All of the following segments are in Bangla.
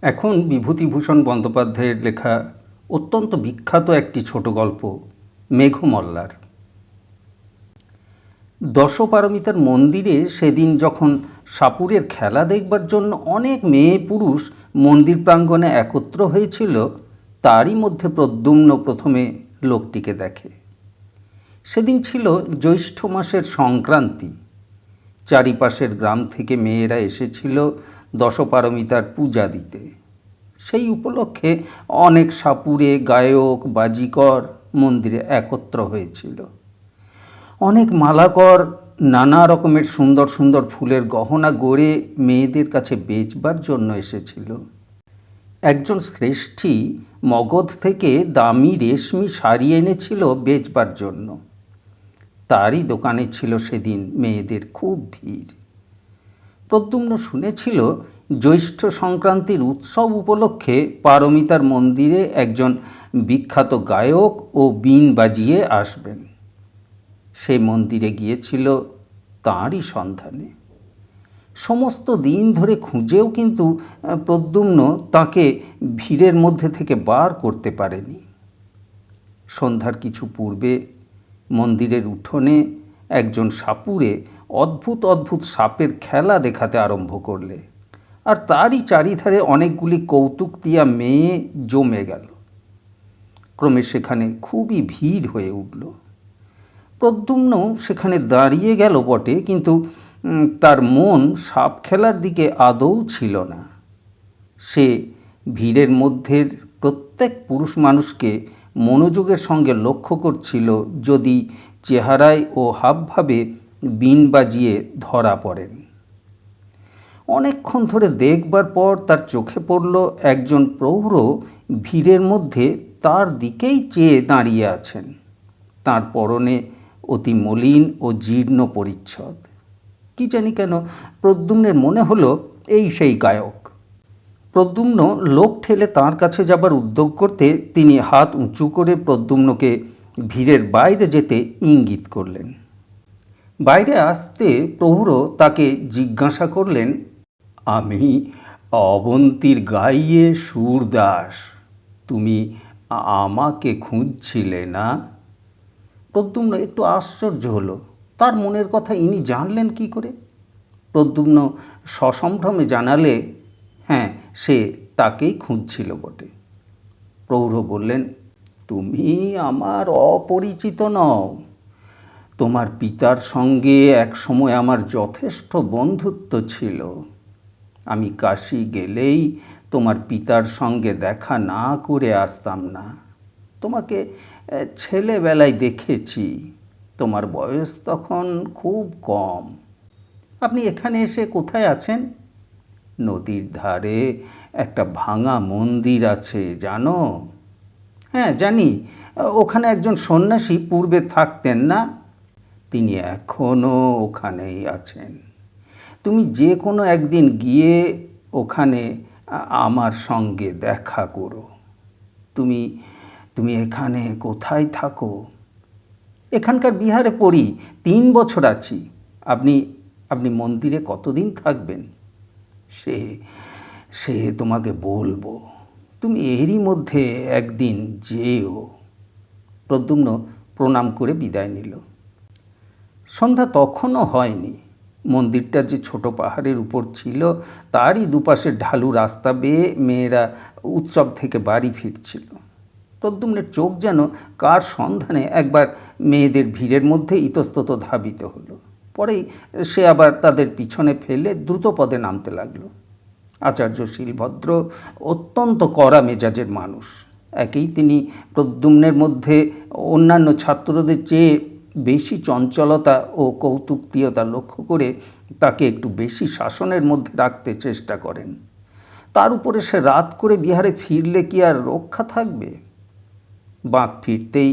এখন বিভূতিভূষণ বন্দ্যোপাধ্যায়ের লেখা অত্যন্ত বিখ্যাত একটি ছোট গল্প মেঘমল্লার। দশপারমিতার মন্দিরে সেদিন যখন সাপুড়ের খেলা দেখবার জন্য অনেক মেয়ে পুরুষ মন্দির প্রাঙ্গণে একত্র হয়েছিল, তারই মধ্যে প্রদ্যুম্ন প্রথমে লোকটিকে দেখে। সেদিন ছিল জ্যৈষ্ঠ মাসের সংক্রান্তি। চারিপাশের গ্রাম থেকে মেয়েরা এসেছিল দশপারমিতার পূজা দিতে। সেই উপলক্ষে অনেক সাপুড়ে, গায়ক, বাজিকর মন্দিরে একত্র হয়েছিল। অনেক মালাকর নানা রকমের সুন্দর সুন্দর ফুলের গহনা গড়ে মেয়েদের কাছে বেচবার জন্য এসেছিল। একজন শ্রেষ্ঠী মগধ থেকে দামি রেশমি শাড়ি এনেছিল বেচবার জন্য। তারই দোকানে ছিল সেদিন মেয়েদের খুব ভিড়। প্রদ্যুম্ন শুনেছিল জ্যৈষ্ঠ সংক্রান্তির উৎসব উপলক্ষে পারমিতার মন্দিরে একজন বিখ্যাত গায়ক ও বীণ বাজিয়ে আসবেন। সে মন্দিরে গিয়েছিল তাঁরই সন্ধানে। সমস্ত দিন ধরে খুঁজেও কিন্তু প্রদ্যুম্ন তাকে ভিড়ের মধ্যে থেকে বার করতে পারেনি। সন্ধ্যার কিছু পূর্বে মন্দিরের উঠোনে একজন সাপুড়ে অদ্ভুত অদ্ভুত সাপের খেলা দেখাতে আরম্ভ করলে, আর তারই চারিধারে অনেকগুলি কৌতুকপ্রিয়া মেয়ে জমে গেল। ক্রমে সেখানে খুবই ভিড় হয়ে উঠল। প্রদ্যুম্ন সেখানে দাঁড়িয়ে গেল বটে, কিন্তু তার মন সাপ খেলার দিকে আদৌ ছিল না। সে ভিড়ের মধ্যে প্রত্যেক পুরুষ মানুষকে মনোযোগের সঙ্গে লক্ষ্য করছিল, যদি চেহারায় ও হাবভাবে বীণ বাজিয়ে ধরা পড়েন। অনেকক্ষণ ধরে দেখবার পর তার চোখে পড়ল একজন প্রৌঢ় ভিড়ের মধ্যে তার দিকেই চেয়ে দাঁড়িয়ে আছেন। তার পরনে অতি মলিন ও জীর্ণ পরিচ্ছদ। কি জানি কেন প্রদ্যুম্নের মনে হলো এই সেই গায়ক। প্রদ্যুম্ন লোক ঠেলে তাঁর কাছে যাবার উদ্যোগ করতে তিনি হাত উঁচু করে প্রদ্যুম্নকে ভিড়ের বাইরে যেতে ইঙ্গিত করলেন। বাইরে আসতে প্রৌঢ় তাকে জিজ্ঞাসা করলেন, আমি অবন্তীর গাইয়ে সুরদাস, তুমি আমাকে খুঁজছিলে না? প্রদ্যুম্ন একটু আশ্চর্য হলো। তার মনের কথা ইনি জানলেন কি করে? প্রদ্যুম্ন সসম্ভ্রমে জানালে, হ্যাঁ, সে তাকেই খুঁজছিল বটে। প্রৌঢ় বললেন, তুমি আমার অপরিচিত নও। তোমার পিতার সঙ্গে একসময় আমার যথেষ্ট বন্ধুত্ব ছিল। আমি কাশী গেলেই তোমার পিতার সঙ্গে দেখা না করে আসতাম না। তোমাকে ছেলেবেলায় দেখেছি, তোমার বয়স তখন খুব কম। আপনি এখানে এসে কোথায় আছেন? নদীর ধারে একটা ভাঙা মন্দির আছে, জানো? হ্যাঁ, জানি। ওখানে একজন সন্ন্যাসী পূর্বে থাকতেন না? তিনি এখনও ওখানেই আছেন। তুমি যে কোনো একদিন গিয়ে ওখানে আমার সঙ্গে দেখা করো। তুমি তুমি এখানে কোথায় থাকো? এখানকার বিহারে পড়ি, 3 বছর আছি। আপনি আপনি মন্দিরে কতদিন থাকবেন? সে সে তোমাকে বলবো। তুমি এরই মধ্যে একদিন যেও। প্রদ্যুম্ন প্রণাম করে বিদায় নিল। সন্ধ্যা তখনও হয়নি। মন্দিরটা যে ছোট পাহাড়ের উপর ছিল, তারই দুপাশে ঢালু রাস্তা বেয়ে মেয়েরা উৎসব থেকে বাড়ি ফিরছিল। প্রদ্যুম্নের চোখ যেন কার সন্ধানে একবার মেয়েদের ভিড়ের মধ্যে ইতস্তত ধাবিত হলো। পরেই সে আবার তাদের পিছনে ফেলে দ্রুত পদে নামতে লাগলো। আচার্য শীলভদ্র অত্যন্ত কড়া মেজাজের মানুষ। একেই তিনি প্রদ্যুম্নের মধ্যে অন্যান্য ছাত্রদের চেয়ে বেশি চঞ্চলতা ও কৌতুকপ্রিয়তা লক্ষ্য করে তাকে একটু বেশি শাসনের মধ্যে রাখতে চেষ্টা করেন। তার উপরে সে রাত করে বিহারে ফিরলে কি আর রক্ষা থাকবে? বাঁক ফিরতেই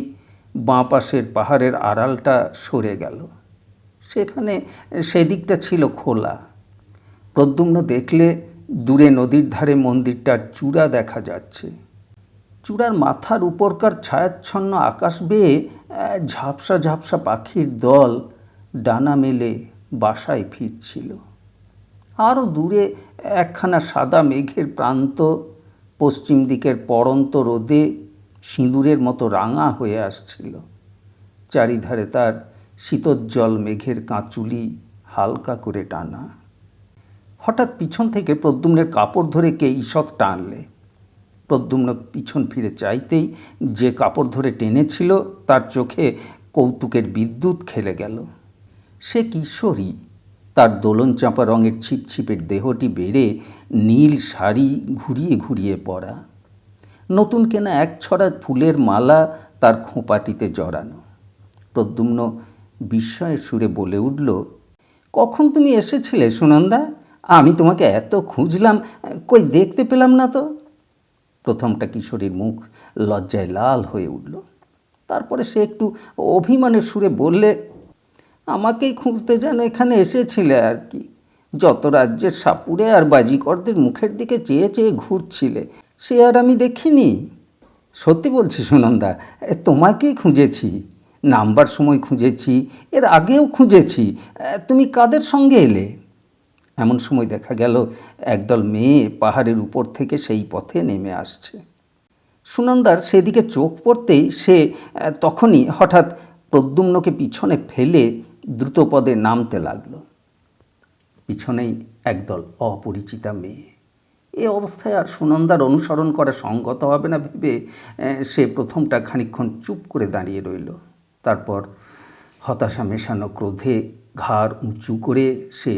বাঁ পাশের পাহাড়ের আড়ালটা সরে গেল। সেখানে সেদিকটা ছিল খোলা। প্রদ্যুম্ন দেখলে দূরে নদীর ধারে মন্দিরটার চূড়া দেখা যাচ্ছে। চূড়ার মাথার উপরকার ছায়াচ্ছন্ন আকাশ বেয়ে ঝাপসা ঝাপসা পাখির দল ডানা মেলে বাসায় ফিরছিল। আরও দূরে একখানা সাদা মেঘের প্রান্ত পশ্চিম দিকের পড়ন্ত রোদে সিঁদুরের মতো রাঙা হয়ে আসছিল। চারিধারে তার শীতোজ্জ্বল মেঘের কাঁচুলি হালকা করে টানা। হঠাৎ পিছন থেকে প্রদ্যুম্নের কাপড় ধরে কে ঈষৎ টানলে। প্রদ্যুম্ন পিছন ফিরে চাইতেই যে কাপড় ধরে টেনেছিল তার চোখে কৌতুকের বিদ্যুৎ খেলে গেল। সে কিশোরী, তার দোলন চাঁপা রঙের ছিপছিপের দেহটি বেড়ে নীল শাড়ি ঘুরিয়ে ঘুরিয়ে পরা, নতুন কেনা এক ছড়া ফুলের মালা তার খোঁপাটিতে জড়ানো। প্রদ্যুম্ন বিস্ময়ের সুরে বলে উঠল, কখন তুমি এসেছিলে সুনন্দা? আমি তোমাকে এত খুঁজলাম, কই দেখতে পেলাম না তো। প্রথমটা কিশোরীর মুখ লজ্জায় লাল হয়ে উঠল। তারপরে সে একটু অভিমানের সুরে বললে, আমাকেই খুঁজতে যেন এখানে এসেছিলে আর কি। যত রাজ্যের সাপুড়ে আর বাজিকরদের মুখের দিকে চেয়ে চেয়ে ঘুরছিলে, সে আর আমি দেখিনি। সত্যি বলছি সুনন্দা, তোমাকেই খুঁজেছি, নামবার সময় খুঁজেছি, এর আগেও খুঁজেছি। তুমি কাদের সঙ্গে এলে? এমন সময় দেখা গেল একদল মেয়ে পাহাড়ের উপর থেকে সেই পথে নেমে আসছে। সুনন্দার সেদিকে চোখ পড়তেই সে তখনই হঠাৎ প্রদ্যুম্নকে পিছনে ফেলে দ্রুতপদে নামতে লাগল। পিছনেই একদল অপরিচিতা মেয়ে। এ অবস্থায় আর সুনন্দার অনুসরণ করা সঙ্গত হবে না ভেবে সে প্রথমটা খানিকক্ষণ চুপ করে দাঁড়িয়ে রইল। তারপর হতাশা মেশানো ক্রোধে ঘাড় উঁচু করে সে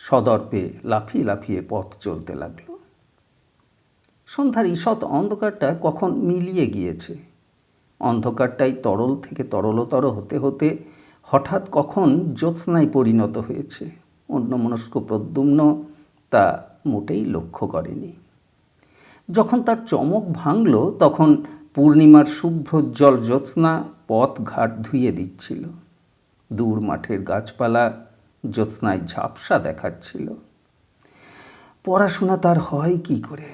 সদর্পে লাফিয়ে লাফিয়ে পথ চলতে লাগল। সন্ধ্যার ঈষৎ অন্ধকারটা কখন মিলিয়ে গিয়েছে। অন্ধকারটাই তরল থেকে তরলতর হতে হতে হঠাৎ কখন জ্যোৎস্নায় পরিণত হয়েছে, অন্যমনস্ক প্রদ্যুম্ন তা মোটেই লক্ষ্য করেনি। যখন তার চমক ভাঙল তখন পূর্ণিমার শুভ্রোজ্জ্বল জ্যোৎস্না পথ ঘাট ধুয়ে দিচ্ছিল। দূর মাঠের গাছপালা জ্যোৎস্নায় ঝাপসা দেখাচ্ছিল। পড়াশোনা তার হয় কি করে?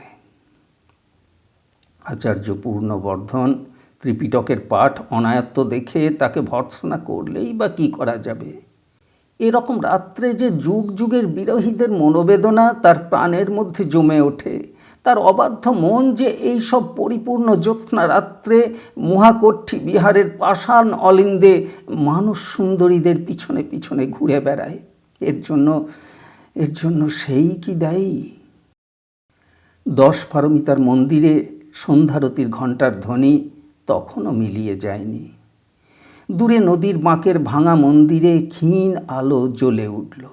আচার্য পূর্ণবর্ধন ত্রিপিটকের পাঠ অনায়ত্ত দেখে তাকে ভর্ৎসনা করলেই বা কী করা যাবে? এরকম রাত্রে যে যুগ যুগের বিরহীদের মনোবেদনা তার প্রাণের মধ্যে জমে ওঠে, তার অবাধ্য মন যে এই সব পরিপূর্ণ জ্যোৎস্না রাত্রে মহাকর্ঠী বিহারের পাষাণ অলিন্দে মানুষ সুন্দরীদের পিছনে পিছনে ঘুরে বেড়ায়, এর জন্য সেই কি দায়ী? 10 পারমিতার মন্দিরে সন্ধ্যারতির ঘণ্টার ধ্বনি তখনও মিলিয়ে যায়নি। দূরে নদীর বাঁকের ভাঙা মন্দিরে ক্ষীণ আলো জ্বলে উঠল।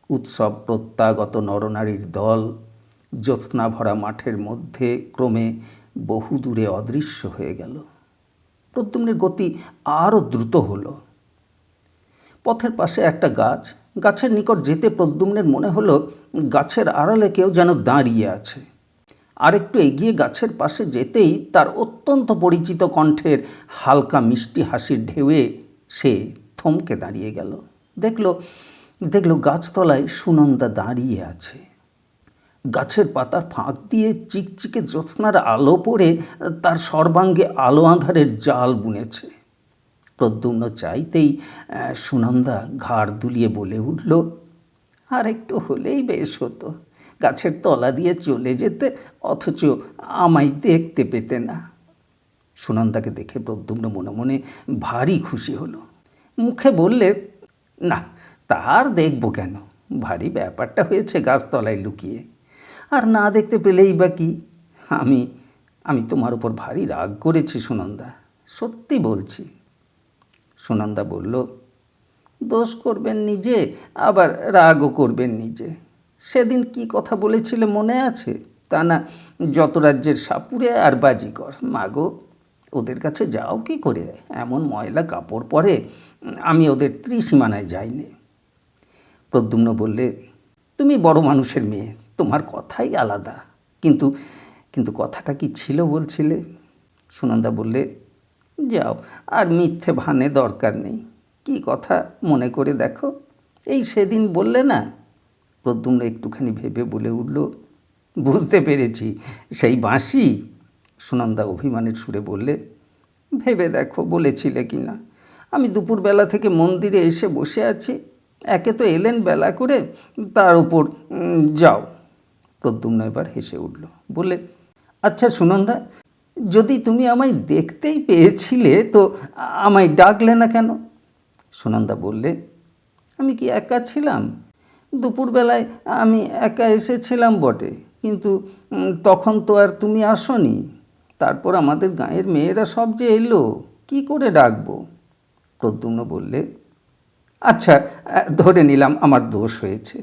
উৎসব প্রত্যাগত নরনারীর দল জ্যোৎস্না ভরা মাঠের মধ্যে ক্রমে বহু দূরে অদৃশ্য হয়ে গেল। প্রদ্যুম্নের গতি আরও দ্রুত হলো। পথের পাশে একটা গাছ, গাছের নিকট যেতে প্রদ্যুম্নের মনে হলো গাছের আড়ালে কেউ যেন দাঁড়িয়ে আছে। আরেকটু এগিয়ে গাছের পাশে যেতেই তার অত্যন্ত পরিচিত কণ্ঠের হালকা মিষ্টি হাসির ঢেউয়ে সে থমকে দাঁড়িয়ে গেল। দেখল গাছতলায় সুনন্দা দাঁড়িয়ে আছে। গাছের পাতার ফাঁক দিয়ে চিকচিকে জ্যোৎস্নার আলো পড়ে তার সর্বাঙ্গে আলো আঁধারের জাল বুনেছে। প্রদ্যুম্ন চাইতেই সুনন্দা ঘাড় দুলিয়ে বলে উঠল, আর একটু হলেই বেশ হতো, গাছের তলা দিয়ে চলে যেতে, অথচ আমায় দেখতে পেতে না। সুনন্দাকে দেখে প্রদ্যুম্ন মনে মনে ভারী খুশি হলো। মুখে বললে, না তার দেখব কেন, ভারী ব্যাপারটা হয়েছে গাছতলায় লুকিয়ে, আর না দেখতে পেলেই বা কি? আমি তোমার উপর ভারী রাগ করেছি সুনন্দা, সত্যি বলছি। সুনন্দা বলল, দোষ করবেন নিজে, আবার রাগও করবেন নিজে। সেদিন কি কথা বলেছিলে মনে আছে? তা না যত রাজ্যের সাপুড়ে আর বাজিকর, মাগো ওদের কাছে যাও কি করে? এমন ময়লা কাপড় পরে আমি ওদের ত্রিসীমানায় যাইনি। প্রদ্যুম্ন বললে, তুমি বড় মানুষের মেয়ে, তোমার কথাই আলাদা, কিন্তু কথাটা কি ছিল বলছিলে? সুনন্দা বললে, যাও আর মিথ্যে ভানে দরকার নেই, কি কথা মনে করে দেখো। এই সেদিন বললে না। প্রদ্যুম্ন একটুখানি ভেবে বলে উঠল, বুঝতে পেরেছি, সেই বাঁশি। সুনন্দা অভিমানের সুরে বললে, ভেবে দেখো বলেছিলে কি না। আমি দুপুরবেলা থেকে মন্দিরে এসে বসে আছি, একে তো এলেন বেলা করে, তার উপর যাও। প্রদ্যুম্ন এবার হেসে উঠল, বললে, আচ্ছা সুনন্দা, যদি তুমি আমায় দেখতেই পেয়েছিলে তো আমায় ডাকলে না কেন? সুনন্দা বললে, আমি কি একা ছিলাম? দুপুরবেলায় আমি একা এসেছিলাম বটে, কিন্তু তখন তো আর তুমি আসোনি। তারপর আমাদের গাঁয়ের মেয়েরা সব যে এলো, কি করে ডাকবো? প্রদ্যুম্ন বললে, আচ্ছা, ধরে নিলাম আমার দোষ হয়েছে।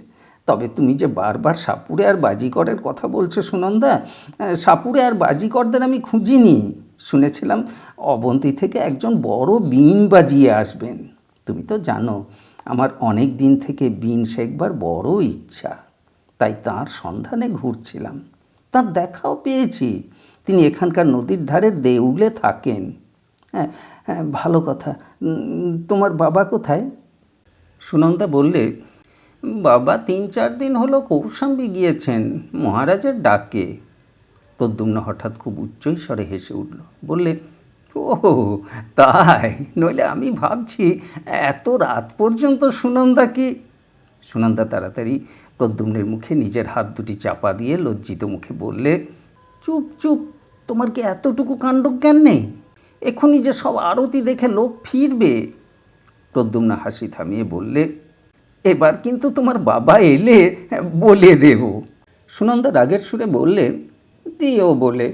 তবে তুমি যে বারবার সাপুড়ে আর বাজিকরের কথা বলছো সুনন্দা, সাপুড়ে আর বাজিকরদের আমি খুঁজিনি। শুনেছিলাম অবন্তী থেকে একজন বড় বীণ বাজিয়ে আসবেন। তুমি তো জানো আমার অনেক দিন থেকে বীণ শেখবার বড় ইচ্ছা, তাই তার সন্ধানে ঘুরছিলাম। তার দেখাও পেয়েছি, তিনি এখানকার নদীর ধারের দেউলে থাকেন। হ্যাঁ হ্যাঁ, ভালো কথা। তোমার বাবা কোথায়? সুনন্দা বললে, বাবা 3-4 দিন হলো কৌশাম্বী গিয়েছেন মহারাজের ডাকে। প্রদ্যুম্ন হঠাৎ খুব উচ্চই স্বরে হেসে উঠল, বললে, ও তাই? নইলে আমি ভাবছি এত রাত পর্যন্ত সুনন্দা কি? সুনন্দা তাড়াতাড়ি প্রদ্যুম্নের মুখে নিজের হাত দুটি চাপা দিয়ে লজ্জিত মুখে বললে, চুপ চুপ, তোমার কি এতটুকু কাণ্ডজ্ঞান নেই? এখনই যে সব আরতি দেখে লোক ফিরবে। প্রদ্যুম্ন হাসি থামিয়ে বললে, এবার কিন্তু তোমার বাবা এলে বলে দেব। সুনন্দা রাগের সুরে বললে, দিও বলে,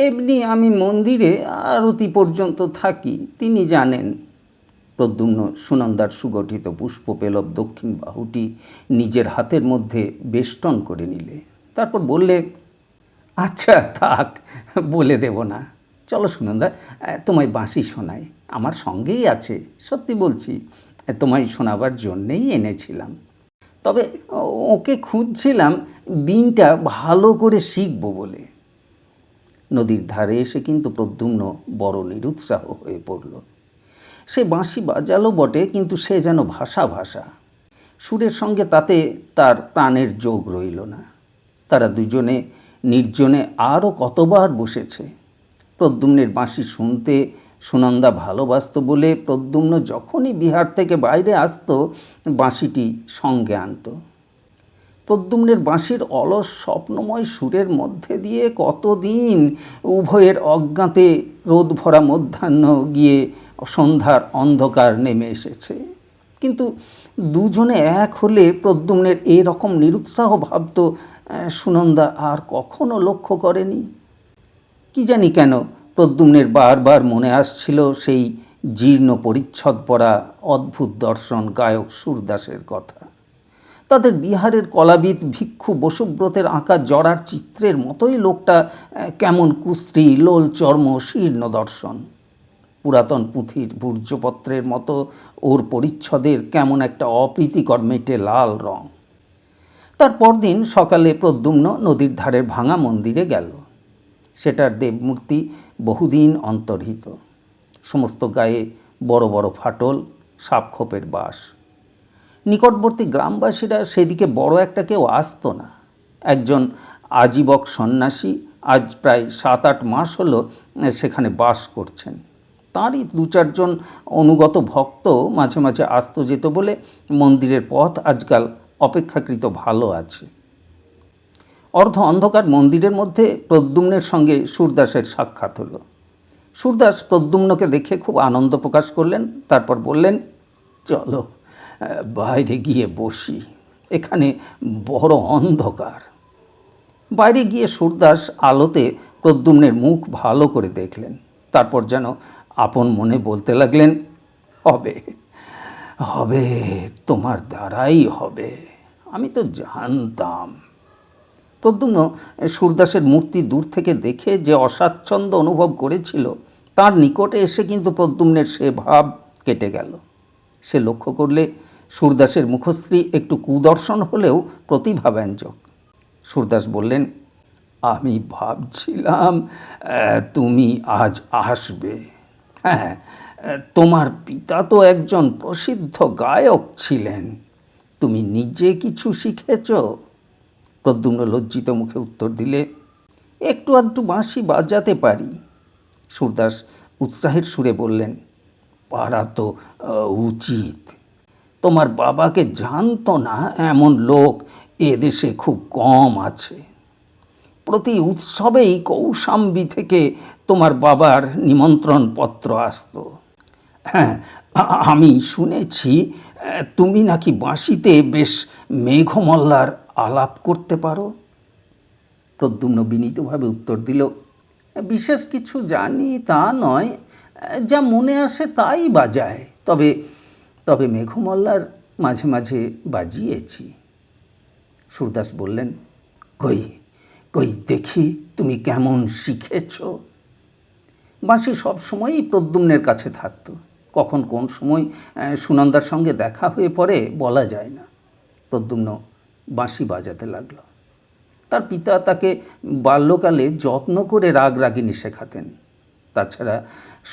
এমনি আমি মন্দিরে আরতি পর্যন্ত থাকি, তিনি জানেন। প্রদ্যুম্ন সুনন্দার সুগঠিত পুষ্পপেলব দক্ষিণ বাহুটি নিজের হাতের মধ্যে বেষ্টন করে নিলে। তারপর বললে, আচ্ছা থাক, বলে দেব না। চলো সুনন্দা, তোমায় বাঁশি শোনাই, আমার সঙ্গেই আছে, সত্যি বলছি, তোমায় শোনাবার জন্যেই এনেছিলাম। তবে ওকে খুঁজছিলাম বীণটা ভালো করে শিখব বলে। নদীর ধারে এসে কিন্তু প্রদ্যুম্ন বড় নিরুৎসাহ হয়ে পড়ল। সে বাঁশি বাজালো বটে, কিন্তু সে যেন ভাষা ভাষা, সুরের সঙ্গে তাতে তার প্রাণের যোগ রইল না। তারা দুজনে নির্জনে আরও কতবার বসেছে। প্রদ্যুম্নের বাঁশি শুনতে সুনন্দা ভালোবাসত বলে প্রদ্যুম্ন যখনই বিহার থেকে বাইরে আসতো বাঁশিটি সঙ্গে আনত। প্রদ্যুম্নের বাঁশির অলস স্বপ্নময় সুরের মধ্যে দিয়ে কতদিন উভয়ের অজ্ঞাতে রোদ ভরা মধ্যাহ্ন গিয়ে সন্ধ্যার অন্ধকার নেমে এসেছে। কিন্তু দুজনে এক হলে প্রদ্যুম্নের এরকম নিরুৎসাহ ভাব তো সুনন্দা আর কখনো লক্ষ্য করেনি। কি জানি কেন প্রদ্যুম্নের বারবার মনে আসছিল সেই জীর্ণ পরিচ্ছদ পরা অদ্ভুত দর্শন গায়ক সুরদাসের কথা। তাদের বিহারের কলাবিদ ভিক্ষু বসুব্রতের আঁকা জড়ার চিত্রের মতোই লোকটা কেমন কুস্ত্রী, লোল চর্ম, শীর্ণ দর্শন। পুরাতন পুঁথির ভূর্জপত্রের মতো ওর পরিচ্ছদের কেমন একটা অপ্রীতিকর মেটে লাল রং। তার পরদিন সকালে প্রদ্যুম্ন নদীর ধারের ভাঙা মন্দিরে গেল। সেটার দেবমূর্তি বহুদিন অন্তর্হিত, সমস্ত গায়ে বড় বড় ফাটল, সাপখোপের বাস। নিকটবর্তী গ্রামবাসীরা সেদিকে বড় একটা কেউ আসত না। একজন আজীবক সন্ন্যাসী আজ প্রায় 7-8 মাস হলো সেখানে বাস করছেন। তাঁরই 2-4 জন অনুগত ভক্ত মাঝে মাঝে আসত যেত বলে মন্দিরের পথ আজকাল অপেক্ষাকৃত ভালো আছে। অর্ধ অন্ধকার মন্দিরের মধ্যে প্রদ্যুম্নের সঙ্গে সুরদাসের সাক্ষাৎ হলো। সুরদাস প্রদ্যুম্নকে দেখে খুব আনন্দ প্রকাশ করলেন। তারপর বললেন, চলো বাইরে গিয়ে বসি, এখানে বড় অন্ধকার। বাইরে গিয়ে সুরদাস আলোতে প্রদ্যুম্নের মুখ ভালো করে দেখলেন। তারপর যেন আপন মনে বলতে লাগলেন, হবে হবে, তোমার দ্বারাই হবে, আমি তো জানতাম। প্রদ্যুম্ন সুরদাসের মূর্তি দূর থেকে দেখে যে অস্বাচ্ছন্দ্য অনুভব করেছিল, তার নিকটে এসে কিন্তু প্রদ্যুম্নের সে ভাব কেটে গেল। সে লক্ষ্য করলে সুরদাসের মুখশ্রী একটু কুদর্শন হলেও প্রতিভাব্যঞ্জক। সুরদাস বললেন, আমি ভাবছিলাম তুমি আজ আসবে। হ্যাঁ, তোমার পিতা তো একজন প্রসিদ্ধ গায়ক ছিলেন, তুমি নিজে কিছু শিখেছ? প্রদ্যুম্ন লজ্জিত মুখে উত্তর দিলে, একটু আধটু বাঁশি বাজাতে পারি। সুরদাস উৎসাহের সুরে বললেন, পারা তো উচিত। তোমার বাবাকে জানতো না এমন লোক এদেশে খুব কম আছে। প্রতি উৎসবেই কৌশাম্বী থেকে তোমার বাবার নিমন্ত্রণ পত্র আসতো। হ্যাঁ, আমি শুনেছি তুমি নাকি বাঁশিতে বেশ মেঘমল্লার আলাপ করতে পারো। প্রদ্যুম্ন বিনীতভাবে উত্তর দিল, বিশেষ কিছু জানি তা নয়, যা মনে আসে তাই বাজায়। তবে তবে মেঘমল্লার মাঝে মাঝে বাজিয়েছি। সুরদাস বললেন, কই কই দেখি তুমি কেমন শিখেছ। বাঁশি সবসময়ই প্রদ্যুম্নের কাছে থাকতো। কখন কোন সময় সুনন্দার সঙ্গে দেখা হয়ে পড়ে বলা যায় না। প্রদ্যুম্ন বাঁশি বাজাতে লাগলো। তার পিতা তাকে বাল্যকালে যত্ন করে রাগ রাগিনী শেখাতেন। তাছাড়া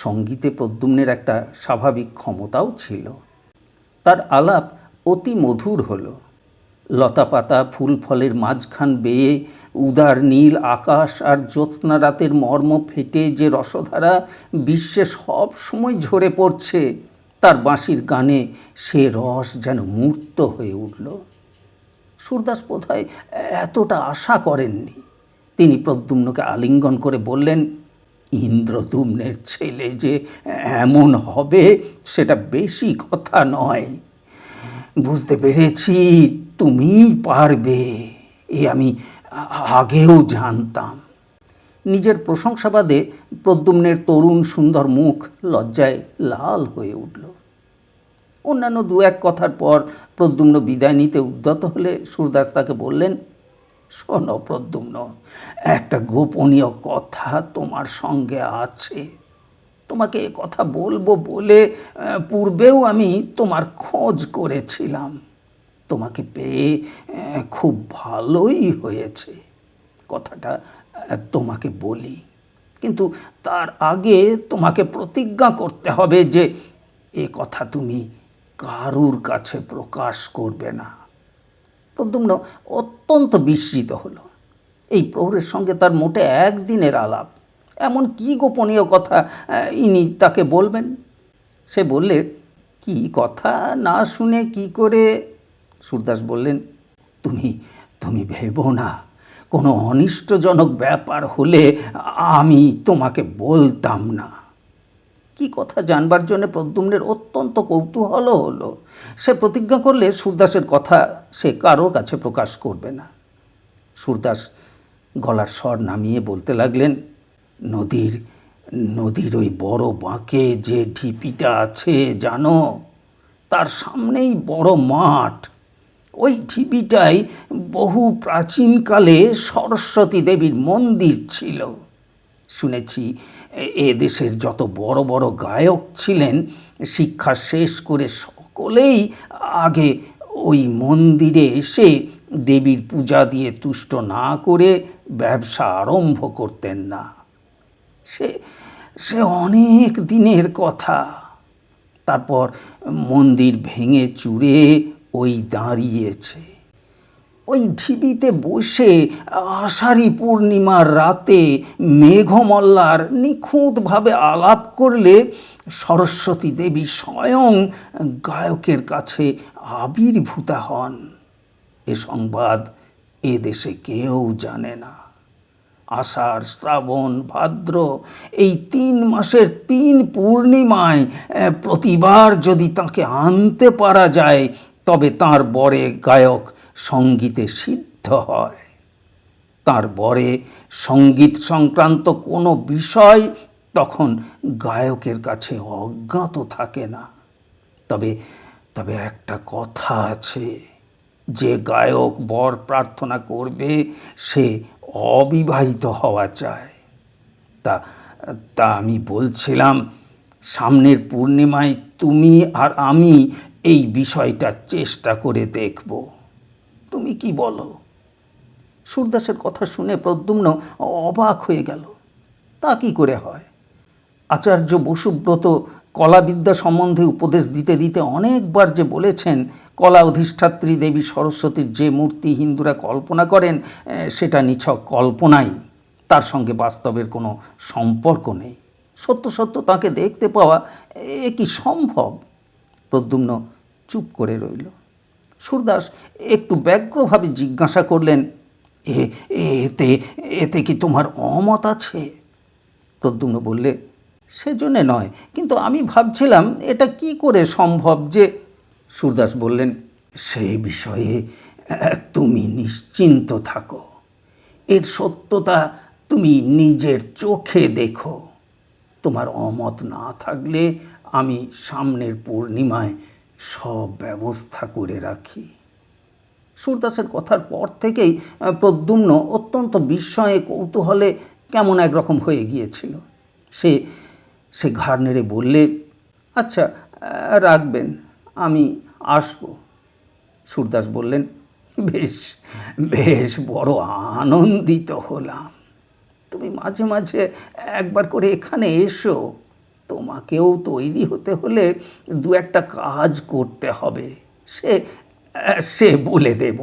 সঙ্গীতে প্রদ্যুম্নের একটা স্বাভাবিক ক্ষমতাও ছিল। তার আলাপ অতি মধুর হলো। লতাপাতা ফুল ফলের মাঝখান বেয়ে উদার নীল আকাশ আর জ্যোৎস্না রাতের মর্ম ফেটে যে রসধারা বিশ্বে সব সময় ঝরে পড়ছে, তার বাঁশির গানে সে রস যেন মূর্ত হয়ে উঠল। সুরদাস বোধহয় এতটা আশা করেননি। তিনি প্রদ্যুম্নকে আলিঙ্গন করে বললেন, ইন্দ্রদ্যুম্নের ছেলে যে এমন হবে সেটা বেশি কথা নয়। বুঝতে পেরেছি তুমিই পারবে, এ আমি আগেও জানতাম। নিজের প্রশংসাবাদে প্রদ্যুম্নের তরুণ সুন্দর মুখ লজ্জায় লাল হয়ে উঠল। অন্যান্য দু এক কথার পর প্রদ্যুম্ন বিদায় নিতে উদ্যত হলে সুরদাস তাকে বললেন, শোনো প্রদ্যুম্ন, একটা গোপনীয় কথা তোমার সঙ্গে আছে। তোমাকে এ কথা বলবো বলে পূর্বেও আমি তোমার খোঁজ করেছিলাম। তোমাকে পেয়ে খুব ভালোই হয়েছে। কথাটা তোমাকে বলি, কিন্তু তার আগে তোমাকে প্রতিজ্ঞা করতে হবে যে এ কথা তুমি কারুর কাছে প্রকাশ করবে না। প্রদ্যুম্ন অত্যন্ত বিস্মিত হলো। এই প্রহরের সঙ্গে তার মোটে একদিনের আলাপ, এমন কি গোপনীয় কথা ইনি তাকে বলবেন? সে বললে, কি কথা না শুনে কি করে? সুরদাস বললেন, তুমি তুমি ভেবো না, কোনো অনিষ্টজনক ব্যাপার হলে আমি তোমাকে বলতাম না। কি কথা জানবার জন্য প্রদ্যুম্নের অত্যন্ত কৌতূহল হলো। সে প্রতিজ্ঞা করলে সুরদাসের কথা সে কারো কাছে প্রকাশ করবে না। সুরদাস গলার স্বর নামিয়ে বলতে লাগলেন, নদীর ওই বড় বাঁকে যে ঢিপিটা আছে জানো, তার সামনেই বড় মাঠ। ওই ঢিপিটায় বহু প্রাচীনকালে সরস্বতী দেবীর মন্দির ছিল। শুনেছি এ দেশের যত বড় বড় গায়ক ছিলেন, শিক্ষা শেষ করে সকলেই আগে ওই মন্দিরে এসে দেবীর পূজা দিয়ে তুষ্ট না করে ব্যবসা আরম্ভ করতেন না। সে অনেক দিনের কথা। তারপর মন্দির ভেঙে চুরে ওই দাঁড়িয়েছে। ওই ঢিবিতে বসে আষাঢ়ী পূর্ণিমার রাতে মেঘমল্লার নিখুঁতভাবে আলাপ করলে সরস্বতী দেবী স্বয়ং গায়কের কাছে আবির্ভূতা হন। এ সংবাদ এ দেশে কেউ জানে না। আষাঢ়, শ্রাবণ, ভাদ্র এই 3 মাসের 3 পূর্ণিমায় প্রতিবার যদি তাকে আনতে পারা যায়, তবে তার বরে গায়ক সঙ্গীতে সিদ্ধ হয়। তার বরে সঙ্গীত সংক্রান্ত কোনো বিষয় তখন গায়কের কাছে অজ্ঞাত থাকে না। তবে একটা কথা আছে, যে গায়ক বর প্রার্থনা করবে সে অবিবাহিত হওয়া চায়। তা আমি বলছিলাম, সামনের পূর্ণিমায় তুমি আর আমি এই বিষয়টা চেষ্টা করে দেখব। তুমি কি বলো? সুরদাসের কথা শুনে প্রদ্যুম্ন অবাক হয়ে গেল। তা কি করে হয়? আচার্য বসুব্রত কলাবিদ্যা সম্বন্ধে উপদেশ দিতে দিতে অনেকবার যে বলেছেন, কলা অধিষ্ঠাত্রী দেবী সরস্বতীর যে মূর্তি হিন্দুরা কল্পনা করেন সেটা নিছক কল্পনাই, তার সঙ্গে বাস্তবের কোনো সম্পর্ক নেই। সত্য সত্য তাকে দেখতে পাওয়া এ কি সম্ভব? প্রদ্যুম্ন চুপ করে রইল। সুরদাস একটু ব্যগ্রভাবে জিজ্ঞাসা করলেন, এ এতে এতে কি তোমার অমত আছে? প্রদ্যুম্ন বললে, সেজন্যে নয়, কিন্তু আমি ভাবছিলাম এটা কি করে সম্ভব যে। সুরদাস বললেন, সে বিষয়ে তুমি নিশ্চিন্ত থাকো। এর সত্যতা তুমি নিজের চোখে দেখো। তোমার অমত না থাকলে আমি সামনের পূর্ণিমায় সব ব্যবস্থা করে রাখি। সুরদাসের কথার পর থেকেই প্রদ্যুম্ন অত্যন্ত বিস্ময়ে কৌতূহলে কেমন একরকম হয়ে গিয়েছিল। সে সে ঘাড় নেড়ে বললে, আচ্ছা, রাখবেন, আমি আসব। সুরদাস বললেন, বেশ বেশ, বড় আনন্দিত হলাম। তুমি মাঝে মাঝে একবার করে এখানে এসো। তোমাকেও তৈরি হতে হলে দু একটা কাজ করতে হবে, সে সে বলে দেব।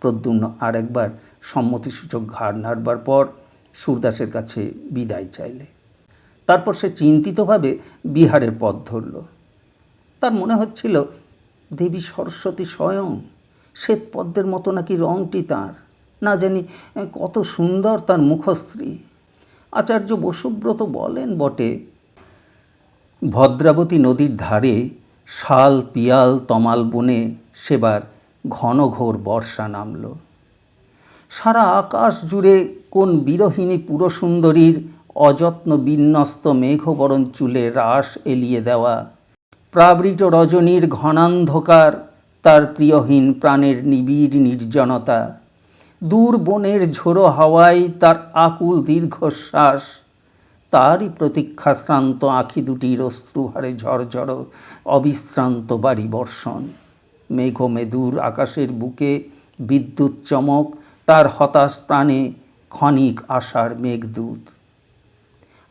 প্রদ্যুম্ন আর একবার সম্মতিসূচক ঘাড় নাড়বার পর সুরদাসের কাছে বিদায় চাইলে। তারপর সে চিন্তিতভাবে বিহারের পথ ধরল। তার মনে হচ্ছিল দেবী সরস্বতী স্বয়ং, শ্বেতপদ্মের মতো নাকি রঙটি তার, না জানি কত সুন্দর তার মুখশ্রী। আচার্য বসুব্রত বলেন বটে, ভদ্রাবতী নদীর ধারে শাল পিয়াল তমাল বনে সেবার ঘনঘোর বর্ষা নামল। সারা আকাশ জুড়ে কোন বিরহিণী পুরসুন্দরীর অযত্ন বিন্যস্ত মেঘবরণ চুলে রাশ এলিয়ে দেওয়া, প্রাবৃত রজনীর ঘনান্ধকার, তার প্রিয়হীন প্রাণের নিবিড় নির্জনতা, দূর বনের ঝোড়ো হাওয়ায় তার আকুল দীর্ঘশ্বাস, তারই প্রতীক্ষাশ্রান্ত আঁখি দুটির অশ্রুহারে ঝরঝর অবিশ্রান্ত বাড়ি বর্ষণ, মেঘমেদুর আকাশের বুকে বিদ্যুৎ চমক, তার হতাশ প্রাণে ক্ষণিক আশার মেঘদূত।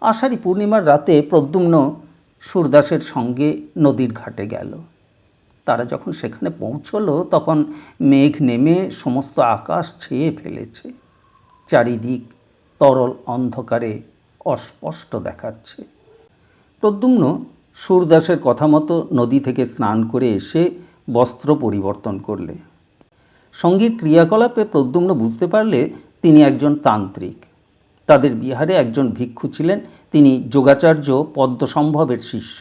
আষাঢ়ী পূর্ণিমার রাতে প্রদ্যুম্ন সুরদাসের সঙ্গে নদীর ঘাটে গেল। তারা যখন সেখানে পৌঁছল তখন মেঘ নেমে সমস্ত আকাশ ছেয়ে ফেলেছে। চারিদিক তরল অন্ধকারে অস্পষ্ট দেখাচ্ছে। প্রদ্যুম্ন সুরদাসের কথা মতো নদী থেকে স্নান করে এসে বস্ত্র পরিবর্তন করলে। সঙ্গীর ক্রিয়াকলাপে প্রদ্যুম্ন বুঝতে পারলে তিনি একজন তান্ত্রিক। তাদের বিহারে একজন ভিক্ষু ছিলেন, তিনি যোগাচার্য পদ্মসম্ভবের শিষ্য।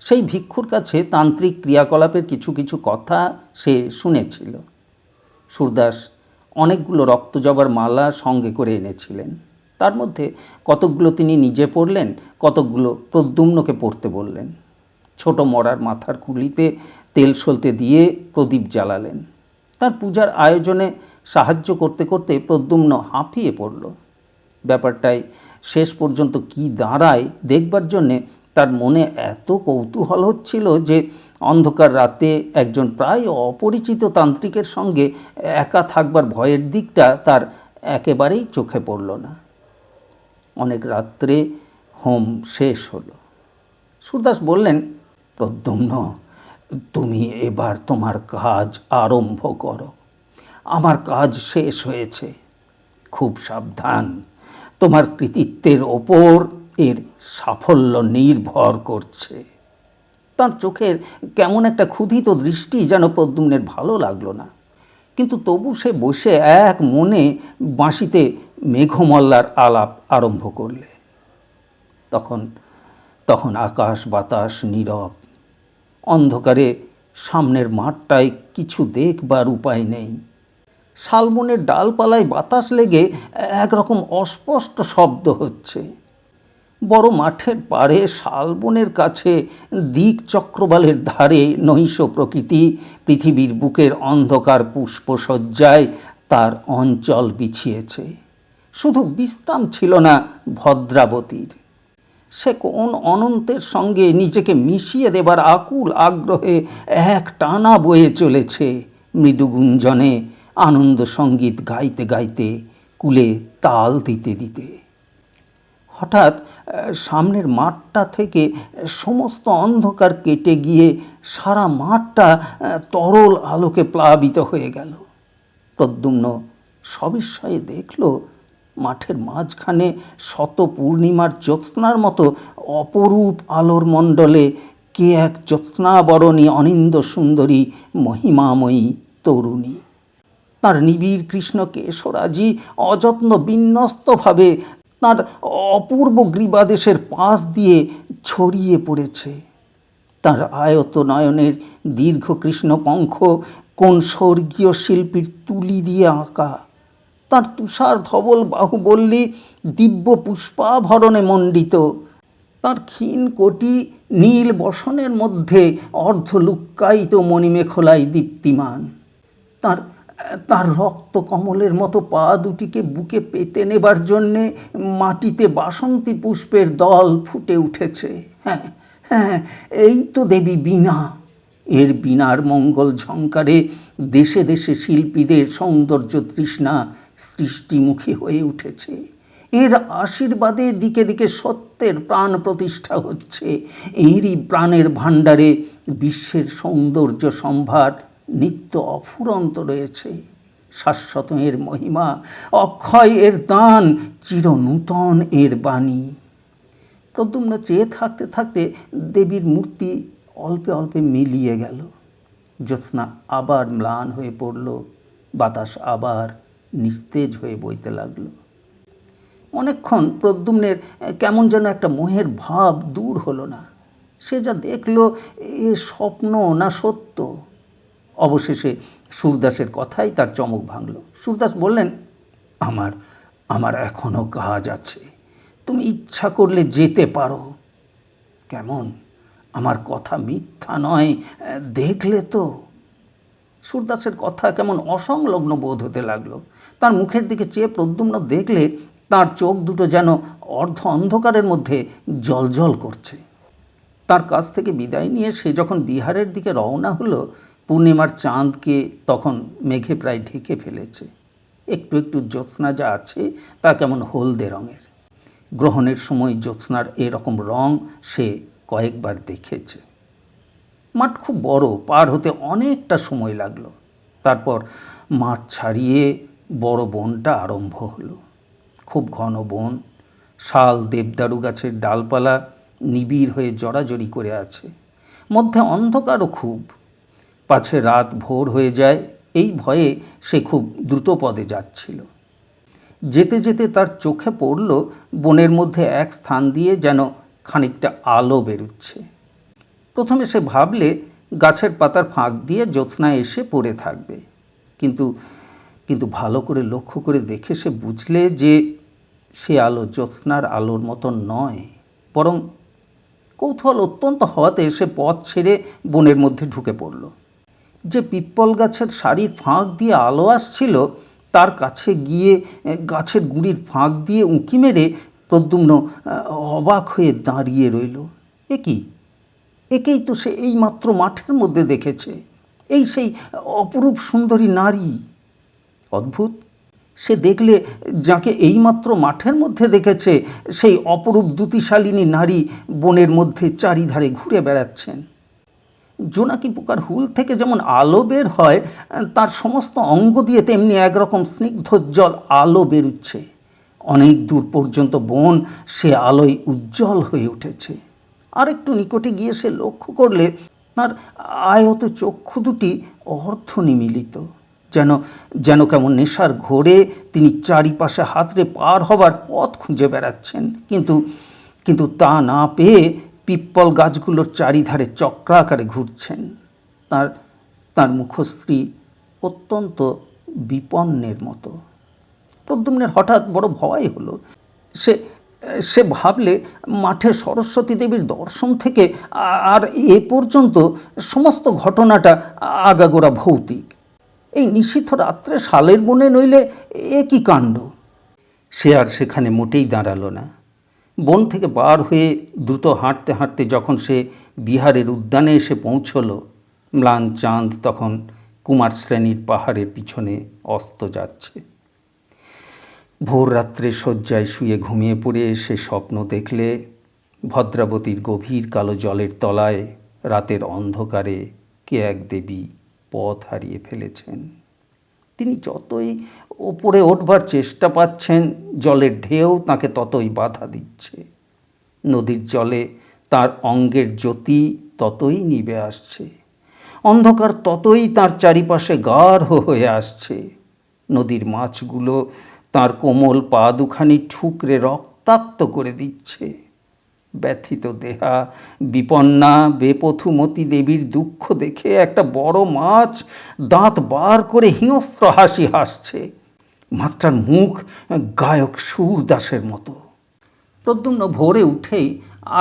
সেই ভিক্ষুর কাছে তান্ত্রিক ক্রিয়াকলাপের কিছু কিছু কথা সে শুনেছিল। সুরদাস অনেকগুলো রক্তজবার মালা সঙ্গে করে এনেছিলেন। তার মধ্যে কতকগুলো তিনি নিজে পরলেন, কতকগুলো প্রদ্যুম্নকে পরতে বললেন। ছোট মরার মাথার খুলিতে তেল সলতে দিয়ে প্রদীপ জ্বালালেন। তার পূজার আয়োজনে সাহায্য করতে করতে প্রদ্যুম্ন হাঁপিয়ে পড়ল। ব্যাপারটায় শেষ পর্যন্ত কি দাঁড়ায় দেখবার জন্যে তার মনে এত কৌতূহল হচ্ছিল যে অন্ধকার রাতে একজন প্রায় অপরিচিত তান্ত্রিকের সঙ্গে একা থাকবার ভয়ের দিকটা তার একেবারেই চোখে পড়ল না। অনেক রাত্রে হোম শেষ হলো। সুরদাস বললেন, প্রদ্যুম্ন, তুমি এবার তোমার কাজ আরম্ভ করো। আমার কাজ শেষ হয়েছে। খুব সাবধান, তোমার কৃতিত্বের ওপর এর সাফল্য নির্ভর করছে। তার চোখের কেমন একটা ক্ষুধিত দৃষ্টি যেন প্রদ্যুম্নের ভালো লাগলো না, কিন্তু তবু সে বসে এক মনে বাঁশিতে মেঘমল্লার আলাপ আরম্ভ করলে। তখন আকাশ বাতাস নীরব। অন্ধকারে সামনের মাঠটায় কিছু দেখবার উপায় নেই। শালবনের ডালপালায় বাতাস লেগে একরকম অস্পষ্ট শব্দ হচ্ছে। বড় মাঠের পাড়ে শালবনের কাছে দিক চক্রবালের ধারে নৈশ প্রকৃতি পৃথিবীর বুকের অন্ধকার পুষ্পসজ্জায় তার অঞ্চল বিছিয়েছে। শুধু বিশ্রাম ছিল না ভদ্রাবতীর। সে কোন অনন্তের সঙ্গে নিজেকে মিশিয়ে দেবার আকুল আগ্রহে এক টানা বয়ে চলেছে, মৃদু গুঞ্জনে আনন্দ সঙ্গীত গাইতে গাইতে, কুলে তাল দিতে দিতে। হঠাৎ সামনের মাঠটা থেকে সমস্ত অন্ধকার কেটে গিয়ে সারা মাঠটা তরল আলোকে প্লাবিত হয়ে গেল। প্রদ্যুম্ন সবিস্ময়ে দেখল মাঠের মাঝখানে শত পূর্ণিমার জ্যোৎস্নার মতো অপরূপ আলোর মণ্ডলে কে এক জ্যোৎস্নাবরণী অনিন্দ সুন্দরী মহিমাময়ী তরুণী। তার নিবিড় কৃষ্ণ কেশরাজি অযত্ন বিন্যস্তভাবে তার অপূর্ব গ্রীবাদেশের পাশ দিয়ে ছড়িয়ে পড়েছে। তার আয়ত নয়নের দীর্ঘ কৃষ্ণপঙ্খ কোন স্বর্গীয় শিল্পীর তুলি দিয়ে আঁকা। তার তুষার ধবল বাহুবল্লী দিব্য পুষ্পাভরণে মণ্ডিত। তার ক্ষীণ কোটি নীল বসনের মধ্যে অর্ধলুক্কায়িত মণিমেখলায় দীপ্তিমান। তার তার রক্ত কমলের মতো পা দুটিকে বুকে পেতে নেবার জন্যে মাটিতে বাসন্তী পুষ্পের দল ফুটে উঠেছে। হ্যাঁ হ্যাঁ, এই তো দেবী বীণা। এর বীণার মঙ্গল ঝঙ্কারে দেশে দেশে শিল্পীদের সৌন্দর্য তৃষ্ণা সৃষ্টিমুখী হয়ে উঠেছে। এর আশীর্বাদে দিকে দিকে সত্যের প্রাণ প্রতিষ্ঠা হচ্ছে। এরই প্রাণের ভাণ্ডারে বিশ্বের সৌন্দর্য সম্ভার নিত্য অফুরন্ত রয়েছে। শাশ্বত এর মহিমা, অক্ষয় এর দান, চিরনূতন এর বাণী। প্রদ্যুম্ন চেয়ে থাকতে থাকতে দেবীর মূর্তি অল্পে অল্পে মিলিয়ে গেল। জ্যোৎস্না আবার ম্লান হয়ে পড়ল, বাতাস আবার নিস্তেজ হয়ে বইতে লাগল। অনেকক্ষণ প্রদ্যুম্নের কেমন যেন একটা মোহের ভাব দূর হলো না। সে যা দেখল এ স্বপ্ন না সত্য। অবশেষে সুরদাসের কথাই তার চমক ভাঙল। সুরদাস বললেন, আমার আমার এখনো কাজ আছে, তুমি ইচ্ছা করলে যেতে পারো। কেমন, আমার কথা মিথ্যা নয়, দেখলে তো? সুরদাসের কথা কেমন অসংলগ্ন বোধ হতে লাগলো। তার মুখের দিকে চেয়ে প্রদ্যুম্ন দেখলে তার চোখ দুটো যেন অর্ধ অন্ধকারের মধ্যে জ্বলজ্বল করছে। তার কাছ থেকে বিদায় নিয়ে সে যখন বিহারের দিকে রওনা হলো, পূর্ণিমার চাঁদকে তখন মেঘে প্রায় ঢেকে ফেলেছে। একটু একটু জ্যোৎস্না যা আছে তা কেমন হলদে রঙের। গ্রহণের সময় জ্যোৎস্নার এরকম রং সে কয়েকবার দেখেছে। মাঠ খুব বড়, পার হতে অনেকটা সময় লাগলো। তারপর মাঠ ছাড়িয়ে বড় বনটা আরম্ভ হলো। খুব ঘন বন, শাল দেবদারু গাছের ডালপালা নিবিড় হয়ে জড়াজড়ি করে আছে। মধ্যে অন্ধকারও খুব, পাছে রাত ভোর হয়ে যায় এই ভয়ে সে খুব দ্রুতপদে যাচ্ছিল। যেতে যেতে তার চোখে পড়ল বনের মধ্যে এক স্থান দিয়ে যেন খানিকটা আলো বেরুচ্ছে। প্রথমে সে ভাবলে গাছের পাতার ফাঁক দিয়ে জ্যোৎস্না এসে পড়ে থাকবে, কিন্তু কিন্তু ভালো করে লক্ষ্য করে দেখে সে বুঝলে যে সে আলো জ্যোৎস্নার আলোর মতন নয়। বরং কৌতূহল অত্যন্ত হওয়াতে সে পথ ছেড়ে বনের মধ্যে ঢুকে পড়ল। যে পিপ্পল গাছের সারির ফাঁক দিয়ে আলো আসছিল তার কাছে গিয়ে গাছের গুঁড়ির ফাঁক দিয়ে উঁকি মেরে প্রদ্যুম্ন অবাক হয়ে দাঁড়িয়ে রইল। একেই তো সে এইমাত্র মাঠের মধ্যে দেখেছে, এই সেই অপরূপ সুন্দরী নারী। অদ্ভুত, সে দেখলে যাকে এইমাত্র মাঠের মধ্যে দেখেছে সেই অপরূপ দ্যুতিশালিনী নারী বনের মধ্যে চারিধারে ঘুরে বেড়াচ্ছেন। জোনাকি পোকার হুল থেকে যেমন আলো বের হয়, তার সমস্ত অঙ্গ দিয়ে তেমনি একরকম স্নিগ্ধোজ্জ্বল আলো বেরুচ্ছে। অনেক দূর পর্যন্ত বন সে আলোয় উজ্জ্বল হয়ে উঠেছে। আর একটু নিকটে গিয়ে সে লক্ষ্য করলে তার আয়ত চক্ষু দুটি অর্ধনিমীলিত, যেন যেন কেমন নেশার ঘোরে তিনি চারিপাশে হাতড়ে পার হবার পথ খুঁজে বেড়াচ্ছেন, কিন্তু কিন্তু তা না পেয়ে পিপ্পল গাছগুলোর চারিধারে চক্রাকারে ঘুরছেন। তার মুখশ্রী অত্যন্ত বিপন্নের মতো। প্রদ্যুম্নের হঠাৎ বড় ভয় হলো। সে ভাবলে মাঠে সরস্বতী দেবীর দর্শন থেকে আর এ পর্যন্ত সমস্ত ঘটনাটা আগাগোড়া ভৌতিক। এই নিশীথ রাত্রে শালের বনে নইলে এ কী কাণ্ড! সে আর সেখানে মোটেই দাঁড়ালো না। বন থেকে বার হয়ে দ্রুত হাঁটতে হাঁটতে যখন সে বিহারের উদ্যানে এসে পৌঁছল, ম্লান চাঁদ তখন কুমার শ্রেণীর পাহাড়ের পিছনে অস্ত যাচ্ছে। ভোর রাত্রে শয্যায় শুয়ে ঘুমিয়ে পড়ে সে স্বপ্ন দেখলে ভদ্রাবতীর গভীর কালো জলের তলায় রাতের অন্ধকারে কে এক দেবী পথ হারিয়ে ফেলেছেন। তিনি যতই ওপরে উঠবার চেষ্টা পাচ্ছেন, জলের ঢেউ তাকে ততই বাধা দিচ্ছে। নদীর জলে তার অঙ্গের জ্যোতি ততই নিভে আসছে, অন্ধকার ততই তার চারিপাশে গাঢ় হয়ে আসছে। নদীর মাছগুলো তার কোমল পা দুখানি ঠুকরে রক্তাক্ত করে দিচ্ছে। ব্যথিত দেহা বিপন্না বেপথুমতী দেবীর দুঃখ দেখে একটা বড় মাছ দাঁত বার করে হিংস্র হাসি হাসছে। মাছটার মুখ গায়ক সুরদাসের মতো। প্রদ্যুম্ন ভোরে উঠেই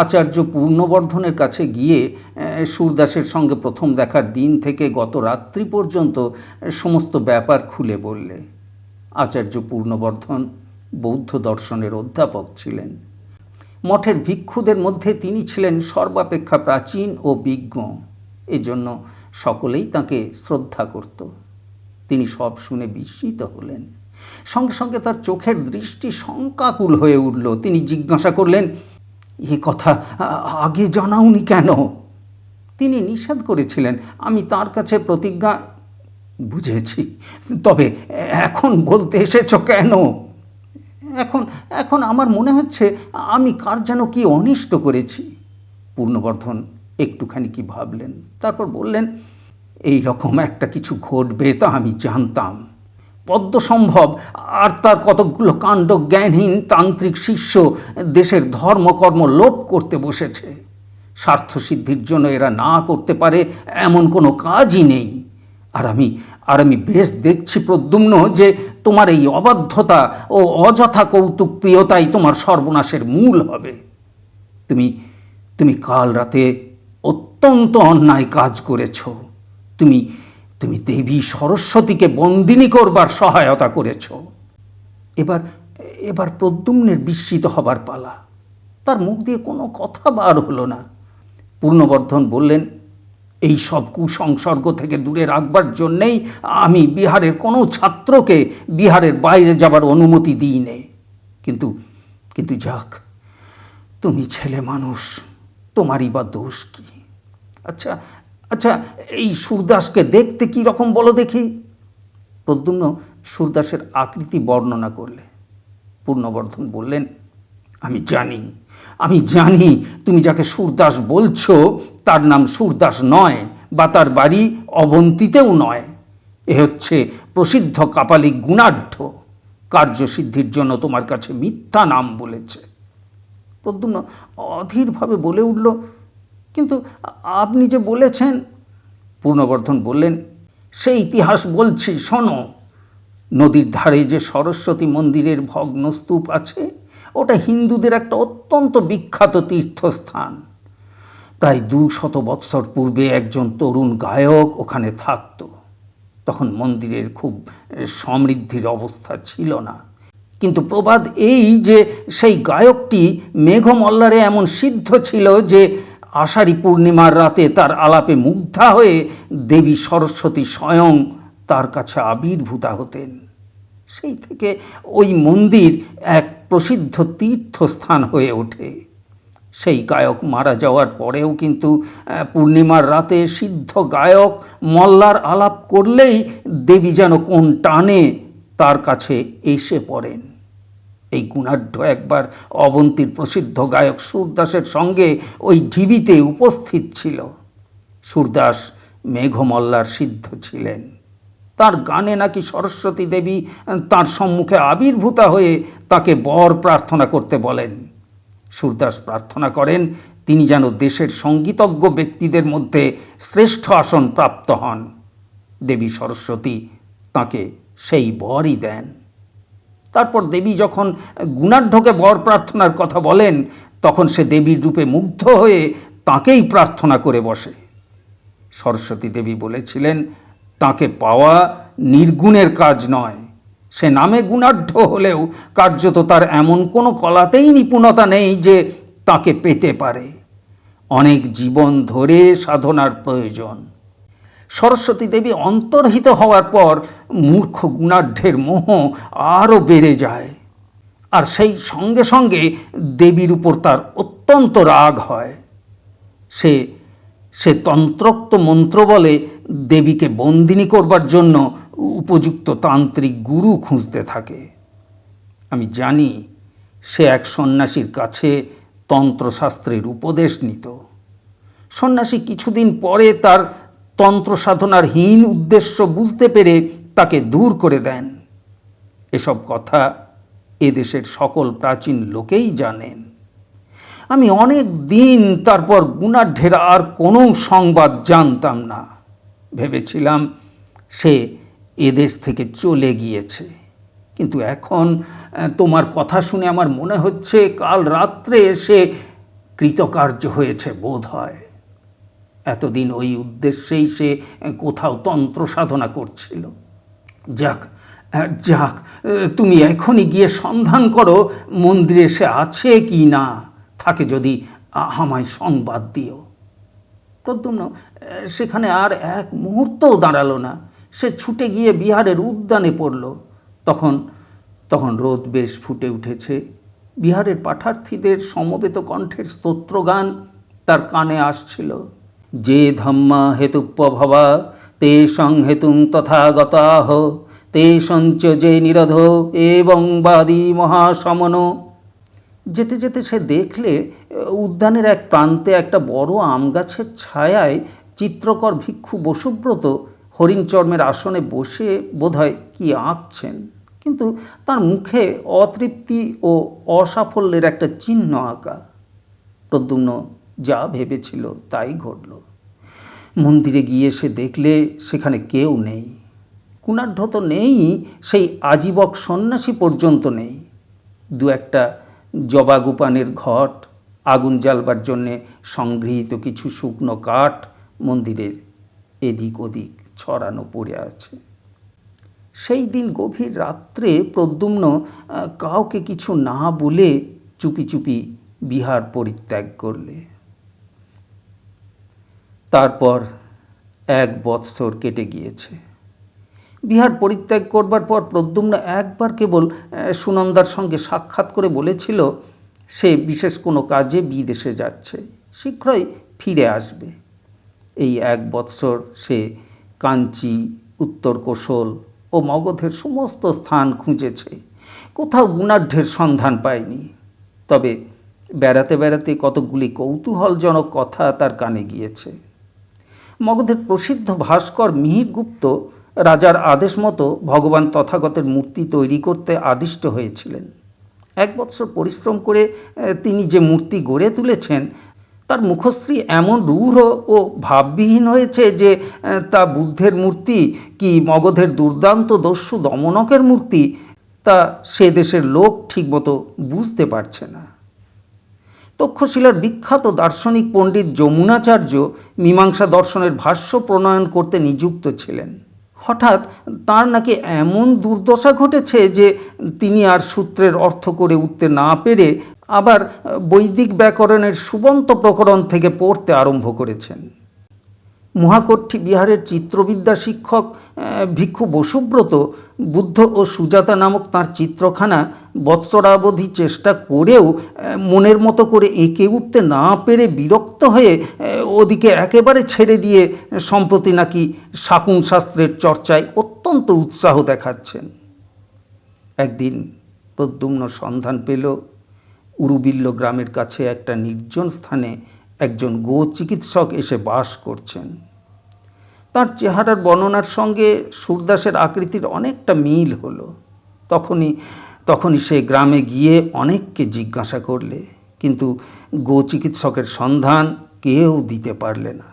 আচার্য পূর্ণবর্ধনের কাছে গিয়ে সুরদাসের সঙ্গে প্রথম দেখার দিন থেকে গত রাত্রি পর্যন্ত সমস্ত ব্যাপার খুলে বললে। আচার্য পূর্ণবর্ধন বৌদ্ধ দর্শনের অধ্যাপক ছিলেন। মঠের ভিক্ষুদের মধ্যে তিনি ছিলেন সর্বাপেক্ষা প্রাচীন ও বিজ্ঞ। এজন্য সকলেই তাঁকে শ্রদ্ধা করত। তিনি সব শুনে বিস্মিত হলেন। সঙ্গে সঙ্গে তার চোখের দৃষ্টি শঙ্কাকুল হয়ে উঠল। তিনি জিজ্ঞাসা করলেন, এ কথা আগে জানাওনি কেন? তিনি নিষেধ করেছিলেন। আমি তার কাছে প্রতিজ্ঞা। বুঝেছি, তবে এখন বলতে এসেছ কেন? এখন আমার মনে হচ্ছে আমি কার যেন কি অনিষ্ট করেছি। পূর্ণবর্ধন একটুখানি কি ভাবলেন, তারপর বললেন, এই রকম একটা কিছু ঘটবে তা আমি জানতাম। পদ্মসম্ভব আর তার কতকগুলো কাণ্ড জ্ঞানহীন তান্ত্রিক শিষ্য দেশের ধর্মকর্ম লোপ করতে বসেছে। স্বার্থসিদ্ধির জন্য এরা না করতে পারে এমন কোনো কাজই নেই। আর আমি বেশ দেখছি প্রদ্যুম্ন যে তোমার এই অবাধ্যতা ও অযথা কৌতুক প্রিয়তাই তোমার সর্বনাশের মূল হবে। তুমি কাল রাতে অত্যন্ত অন্যায় কাজ করেছ। তুমি দেবী সরস্বতীকে বন্দিনী করবার সহায়তা করেছ। এবার প্রদ্যুম্নের বিস্মিত হবার পালা। তার মুখ দিয়ে কোনো কথা বার হলো না। পূর্ণবর্ধন বললেন, এই সব কুসংসর্গ থেকে দূরে রাখবার জন্যেই আমি বিহারের কোনো ছাত্রকে বিহারের বাইরে যাবার অনুমতি দিই নে। কিন্তু যাক, তুমি ছেলে মানুষ, তোমারই বা দোষ কি? আচ্ছা, এই সুরদাসকে দেখতে কি রকম বলো দেখি। প্রদ্যুম্ন সুরদাসের আকৃতি বর্ণনা করলে। পূর্ণবর্ধন বললেন, আমি জানি তুমি যাকে সুরদাস বলছো তার নাম সুরদাস নয়, বা তার বাড়ি অবন্তীতেও নয়। এ হচ্ছে প্রসিদ্ধ কাপালিক গুণাঢ্য। কার্যসিদ্ধির জন্য তোমার কাছে মিথ্যা নাম বলেছে। প্রদ্যুম্ন অধীরভাবে বলে উঠল, কিন্তু আপনি যে বলেছেন। পূর্ণবর্ধন বললেন, সেই ইতিহাস বলছি, শোনো। নদীর ধারে যে সরস্বতী মন্দিরের ভগ্নস্তূপ আছে, ওটা হিন্দুদের একটা অত্যন্ত বিখ্যাত তীর্থস্থান। প্রায় 200 বৎসর পূর্বে একজন তরুণ গায়ক ওখানে থাকত। তখন মন্দিরের খুব সমৃদ্ধির অবস্থা ছিল না। কিন্তু প্রবাদ এই যে সেই গায়কটি মেঘমল্লারে এমন সিদ্ধ ছিল যে আষাঢ়ী পূর্ণিমার রাতে তার আলাপে মুগ্ধা হয়ে দেবী সরস্বতী স্বয়ং তার কাছে আবির্ভূতা হতেন। সেই থেকে ওই মন্দির এক প্রসিদ্ধ তীর্থস্থান হয়ে ওঠে। সেই গায়ক মারা যাওয়ার পরেও কিন্তু পূর্ণিমার রাতে সিদ্ধ গায়ক মল্লার আলাপ করলেই দেবী যেন কোন টানে তার কাছে এসে পড়েন। এই গুণাঢ্য একবার অবন্তীর প্রসিদ্ধ গায়ক সুরদাসের সঙ্গে ওই ঢিবিতে উপস্থিত ছিল। সুরদাস মেঘমল্লার সিদ্ধ ছিলেন। তার গানে নাকি সরস্বতী দেবী তার সম্মুখে আবির্ভূতা হয়ে তাকে বর প্রার্থনা করতে বলেন। সুরদাস প্রার্থনা করেন তিনি যেন দেশের সঙ্গীতজ্ঞ ব্যক্তিদের মধ্যে শ্রেষ্ঠ আসন প্রাপ্ত হন। দেবী সরস্বতী তাকে সেই বরই দেন। তারপর দেবী যখন গুণাঢ্যকে বর প্রার্থনার কথা বলেন, তখন সে দেবীর রূপে মুগ্ধ হয়ে তাকেই প্রার্থনা করে বসে। সরস্বতী দেবী বলেছিলেন, তাকে পাওয়া নির্গুণের কাজ নয়। সে নামে গুণাঢ্য হলেও কার্যত তার এমন কোনো কলাতেই নিপুণতা নেই যে তাকে পেতে পারে। অনেক জীবন ধরে সাধনার প্রয়োজন। সরস্বতী দেবী অন্তর্হিত হওয়ার পর মূর্খ গুণাঢ্যের মোহ আরও বেড়ে যায়, আর সেই সঙ্গে সঙ্গে দেবীর উপর তার অত্যন্ত রাগ হয়। সে তন্ত্রোক্ত মন্ত্র বলে দেবীকে বন্দিনী করবার জন্য উপযুক্ত তান্ত্রিক গুরু খুঁজতে থাকে। আমি জানি সে এক সন্ন্যাসীর কাছে তন্ত্রশাস্ত্রের উপদেশ নিত। সন্ন্যাসী কিছুদিন পরে তার তন্ত্র সাধনার হীন উদ্দেশ্য বুঝতে পেরে তাকে দূর করে দেন। এসব কথা এদেশের সকল প্রাচীন লোকেই জানেন। আমি অনেক দিন তারপর গুণাঢ্যের আর কোনো সংবাদ জানতাম না। ভেবেছিলাম সে এদেশ থেকে চলে গিয়েছে, কিন্তু এখন তোমার কথা শুনে আমার মনে হচ্ছে কাল রাত্রে সে কৃতকার্য হয়েছে বোধ হয়। এতদিন ওই উদ্দেশ্যেই সে কোথাও তন্ত্র সাধনা করছিল। যাক যাক, তুমি এখনই গিয়ে সন্ধান করো মন্দিরে সে আছে কি না, থাকে যদি আমায় সংবাদ দিও। প্রদ্যুম্ন সেখানে আর এক মুহূর্তও দাঁড়ালো না। সে ছুটে গিয়ে বিহারের উদ্যানে পড়ল। তখন রোদ বেশ ফুটে উঠেছে। বিহারের পাঠার্থীদের সমবেত কণ্ঠের স্তোত্রগান তার কানে আসছিল। যে ধম্মা হেতুপ্যভবা তে সংহেতুং তথাগতাহ তে সঞ্চ যে নিরধ এবং বাদী মহাসমন। যেতে যেতে সে দেখলে উদ্যানের এক প্রান্তে একটা বড় আম গাছের ছায়ায় চিত্রকর ভিক্ষু বসুব্রত হরিণচর্মের আসনে বসে বোধহয় কি আঁকছেন, কিন্তু তার মুখে অতৃপ্তি ও অসাফল্যের একটা চিহ্ন আঁকা। প্রদ্যুম্ন যা ভেবেছিল তাই ঘটল। মন্দিরে গিয়ে সে দেখলে সেখানে কেউ নেই। কুণাঢ্য তো নেই, সেই আজীবক সন্ন্যাসী পর্যন্ত নেই। দু একটা জবাগুপানের ঘট, আগুন জ্বালবার জন্যে সংগৃহীত কিছু শুকনো কাঠ মন্দিরের এদিক ওদিক ছড়ানো পড়ে আছে। সেই দিন গভীর রাত্রে প্রদ্যুম্ন কাউকে কিছু না বলে চুপি চুপি বিহার পরিত্যাগ করলে। তারপর 1 বৎসর কেটে গিয়েছে। বিহার পরিত্যাগ করবার পর প্রদ্যুম্ন একবার কেবল সুনন্দার সঙ্গে সাক্ষাৎ করে বলেছিল সে বিশেষ কোনো কাজে বিদেশে যাচ্ছে, শীঘ্রই ফিরে আসবে। এই 1 বৎসর সে কাঞ্চি, উত্তর কোশল ও মগধের সমস্ত স্থান খুঁজেছে, কোথাও গুণাঢ্যের সন্ধান পায়নি। তবে বেড়াতে বেড়াতে কতকগুলি কৌতূহলজনক কথা তার কানে গিয়েছে। মগধের প্রসিদ্ধ ভাস্কর মিহিরগুপ্ত রাজার আদেশ মতো ভগবান তথাগতের মূর্তি তৈরি করতে আদিষ্ট হয়েছিলেন। 1 বৎসর পরিশ্রম করে তিনি যে মূর্তি গড়ে তুলেছেন তার মুখশ্রী এমন রূঢ় ও ভাববিহীন হয়েছে যে তা বুদ্ধের মূর্তি কি মগধের দুর্দান্ত দস্যু দমনকের মূর্তি তা সে দেশের লোক ঠিকমতো বুঝতে পারছে না। তক্ষশিলার বিখ্যাত দার্শনিক পণ্ডিত যমুনাচার্য মীমাংসা দর্শনের ভাষ্য প্রণয়ন করতে নিযুক্ত ছিলেন। হঠাৎ তার নাকি এমন দুর্দশা ঘটেছে যে তিনি আর সূত্রের অর্থ করে উঠতে না পেরে আবার বৈদিক ব্যাকরণের সুবন্ত প্রকরণ থেকে পড়তে আরম্ভ করেছেন। মহাকর্ঠী বিহারের চিত্রবিদ্যা শিক্ষক ভিক্ষু বসুব্রত বুদ্ধ ও সুজাতা নামক তাঁর চিত্রখানা বৎসরাবধি চেষ্টা করেও মনের মতো করে এঁকে উঠতে না পেরে বিরক্ত হয়ে ওদিকে একেবারে ছেড়ে দিয়ে সম্প্রতি নাকি শাকুন শাস্ত্রের চর্চায় অত্যন্ত উৎসাহ দেখাচ্ছেন। একদিন প্রদ্যুম্ন সন্ধান পেল উরুবিল্ল গ্রামের কাছে একটা নির্জন স্থানে একজন গো চিকিৎসক এসে বাস করছেন। তার চেহারার বর্ণনার সঙ্গে সুরদাসের আকৃতির অনেকটা মিল হলো। তখনই সে গ্রামে গিয়ে অনেককে জিজ্ঞাসা করলে, কিন্তু গো চিকিৎসকের সন্ধান কেউ দিতে পারলে না।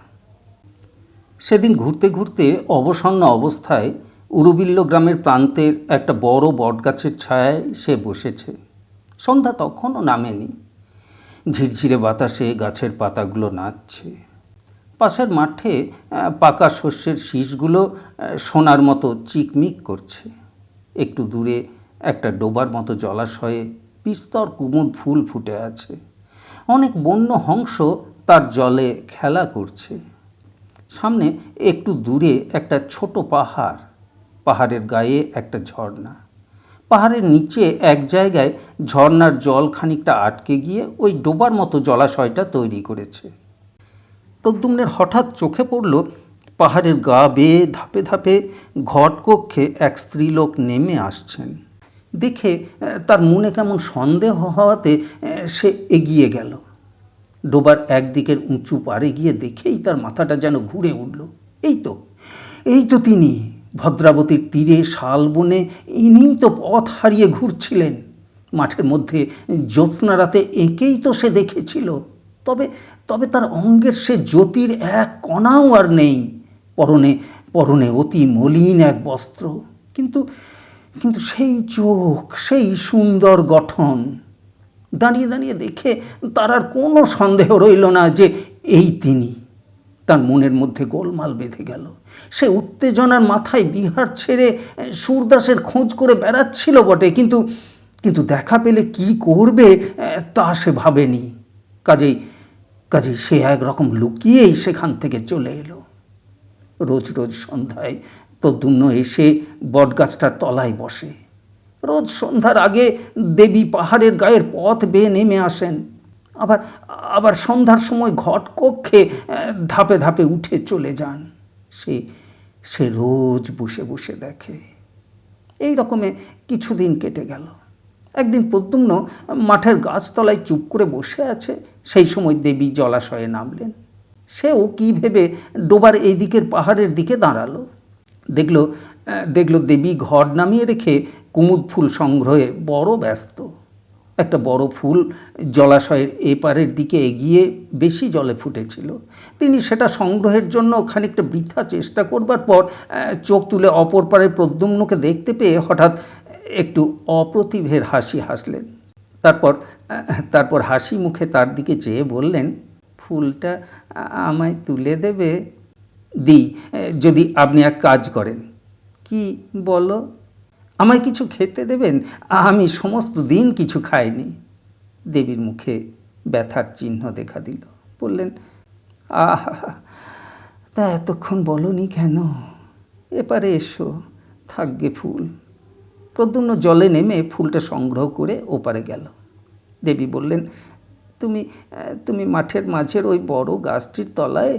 সেদিন ঘুরতে ঘুরতে অবসন্ন অবস্থায় উরুবিল্ল গ্রামের প্রান্তের একটা বড় বটগাছের ছায়ায় সে বসেছে। সন্ধ্যা তখনও নামেনি। ঝিরঝিরে বাতাসে গাছের পাতাগুলো নাচছে। পাশের মাঠে পাকা শস্যের শীষগুলো সোনার মতো চিকমিক করছে। একটু দূরে একটা ডোবার মতো জলাশয়ে বিস্তর কুমুদ ফুল ফুটে আছে। অনেক বন্য হংস তার জলে খেলা করছে। সামনে একটু দূরে একটা ছোট পাহাড়, পাহাড়ের গায়ে একটা ঝর্ণা। পাহাড়ের নিচে এক জায়গায় ঝর্ণার জল খানিকটা আটকে গিয়ে ওই ডোবার মতো জলাশয়টা তৈরি করেছে। প্রদ্যুম্নের হঠাৎ চোখে পড়ল পাহাড়ের গা বেয়ে ধাপে ধাপে ঘটকক্ষে এক স্ত্রীলোক নেমে আসছেন। দেখে তার মনে কেমন সন্দেহ হওয়াতে সে এগিয়ে গেল। ডোবার একদিকের উঁচু পাড়ে গিয়ে দেখেই তার মাথাটা যেন ঘুরে উঠল। এই তো তিনি, ভদ্রাবতীর তীরে শালবনে ইনিই তো পথ হারিয়ে ঘুরছিলেন। মাঠের মধ্যে জ্যোৎস্না রাতে একেই তো সে দেখেছিল। তবে তবে তার অঙ্গের সে জ্যোতির এক কণাও আর নেই। পরনে পরনে অতি মলিন এক বস্ত্র, কিন্তু কিন্তু সেই চোখ, সেই সুন্দর গঠন। দাঁড়িয়ে দাঁড়িয়ে দেখে তার আর কোনো সন্দেহ রইল না যে এই তিনি। তার মনের মধ্যে গোলমাল বেঁধে গেল। সে উত্তেজনার মাথায় বিহার ছেড়ে সুরদাসের খোঁজ করে বেড়াচ্ছিল বটে, কিন্তু কিন্তু দেখা পেলে কি করবে তা সে ভাবেনি। কাজেই কাজেই সে একরকম লুকিয়েই সেখান থেকে চলে এলো। রোজ রোজ সন্ধ্যায় প্রদ্যুম্ন এসে বটগাছটার তলায় বসে। রোজ সন্ধ্যার আগে দেবী পাহাড়ের গায়ের পথ বেয়ে নেমে আসেন। আবার আবার সন্ধ্যার সময় ঘট কক্ষে ধাপে ধাপে উঠে চলে যান। সে সে রোজ বসে বসে দেখে। এই রকমে কিছুদিন কেটে গেল। একদিন প্রদ্যুম্ন মাঠের গাছতলায় চুপ করে বসে আছে। সেই সময় দেবী জলাশয়ে নামলেন। সেও কি ভেবে ডোবার এই দিকের পাহাড়ের দিকে দাঁড়ালো। দেখল দেবী ঘর নামিয়ে রেখে কুমুদ ফুল সংগ্রহে বড় ব্যস্ত। একটা বড় ফুল জলাশয়ের এপারের দিকে এগিয়ে বেশি জলে ফুটেছিল। তিনি সেটা সংগ্রহের জন্য খানিকটা বৃথা চেষ্টা করবার পর চোখ তুলে অপর পারে প্রদ্যুম্নকে দেখতে পেয়ে হঠাৎ একটু অপ্রতিভের হাসি হাসলেন। তারপর হাসি মুখে তার দিকে চেয়ে বললেন, ফুলটা আমায় তুলে দেবে? দিই, যদি আপনি এক কাজ করেন। কি বলো? আমায় কিছু খেতে দেবেন? আমি সমস্ত দিন কিছু খাইনি। দেবীর মুখে ব্যথার চিহ্ন দেখা দিল। বললেন, আহা, তা এতক্ষণ বলনি কেন? এপারে এসো, থাকবে ফুল। প্রদ্যুম্ন জলে নেমে ফুলটা সংগ্রহ করে ওপারে গেল। দেবী বললেন, তুমি তুমি মাঠের মাঝের ওই বড় গাছটির তলায়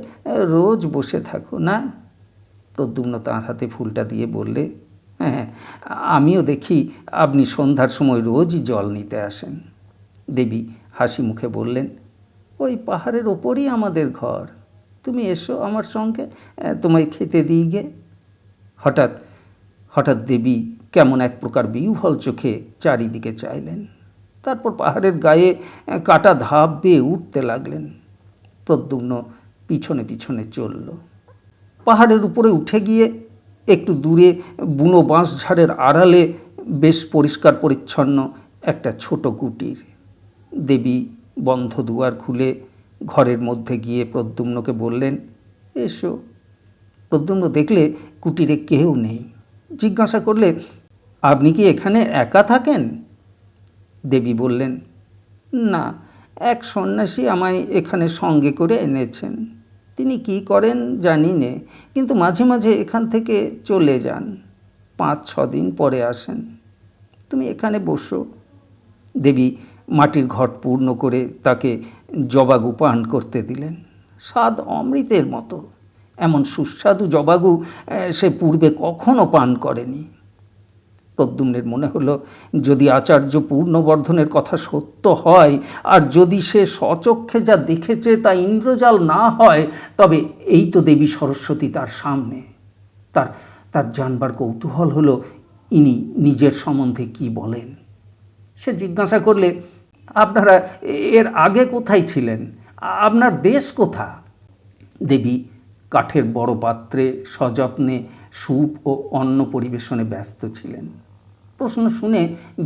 রোজ বসে থাকো না? প্রদ্যুম্ন তাঁর হাতে ফুলটা দিয়ে বললে, হ্যাঁ, আমিও দেখি আপনি সন্ধ্যার সময় রোজই জল নিতে আসেন। দেবী হাসি মুখে বললেন, ওই পাহাড়ের ওপরই আমাদের ঘর। তুমি এসো আমার সঙ্গে, তোমায় খেতে দিই গে। হঠাৎ দেবী কেমন এক প্রকার বিহ্বল চোখে চারিদিকে চাইলেন। তারপর পাহাড়ের গায়ে কাটা ধাপ বেয়ে উঠতে লাগলেন। প্রদ্যুম্ন পিছনে পিছনে চলল। পাহাড়ের উপরে উঠে গিয়ে একটু দূরে বুনো বাঁশঝাড়ের আড়ালে বেশ পরিষ্কার পরিচ্ছন্ন একটা ছোট কুটির। দেবী বন্ধ দুয়ার খুলে ঘরের মধ্যে গিয়ে প্রদ্যুম্নকে বললেন, এসো। প্রদ্যুম্ন দেখলে কুটিরে কেউ নেই। জিজ্ঞাসা করলে, আপনি কি এখানে একা থাকেন? দেবী বললেন, না, এক সন্ন্যাসী আমায় এখানে সঙ্গে করে এনেছেন। তিনি কি করেন জানি নে, কিন্তু মাঝে মাঝে এখান থেকে চলে যান। 5-6 দিন পরে আসেন। তুমি এখানে বসো। দেবী মাটির ঘট পূর্ণ করে তাকে জবাগু পান করতে দিলেন। স্বাদ অমৃতের মতো। এমন সুস্বাদু জবাগু সে পূর্বে কখনো পান করেনি। প্রদ্যুম্নের মনে হলো, যদি আচার্য পূর্ণবর্ধনের কথা সত্য হয়, আর যদি সে স্বচক্ষে যা দেখেছে তা ইন্দ্রজাল না হয়, তবে এই তো দেবী সরস্বতী তার সামনে। তার জানবার কৌতূহল হলো ইনি নিজের সম্বন্ধে কি বলেন। সে জিজ্ঞাসা করলে, আপনারা এর আগে কোথায় ছিলেন? আপনার দেশ কোথা? দেবী কাঠের বড় পাত্রে সযত্নে স্যুপ ও অন্ন পরিবেশনে ব্যস্ত ছিলেন। প্রশ্ন শুনে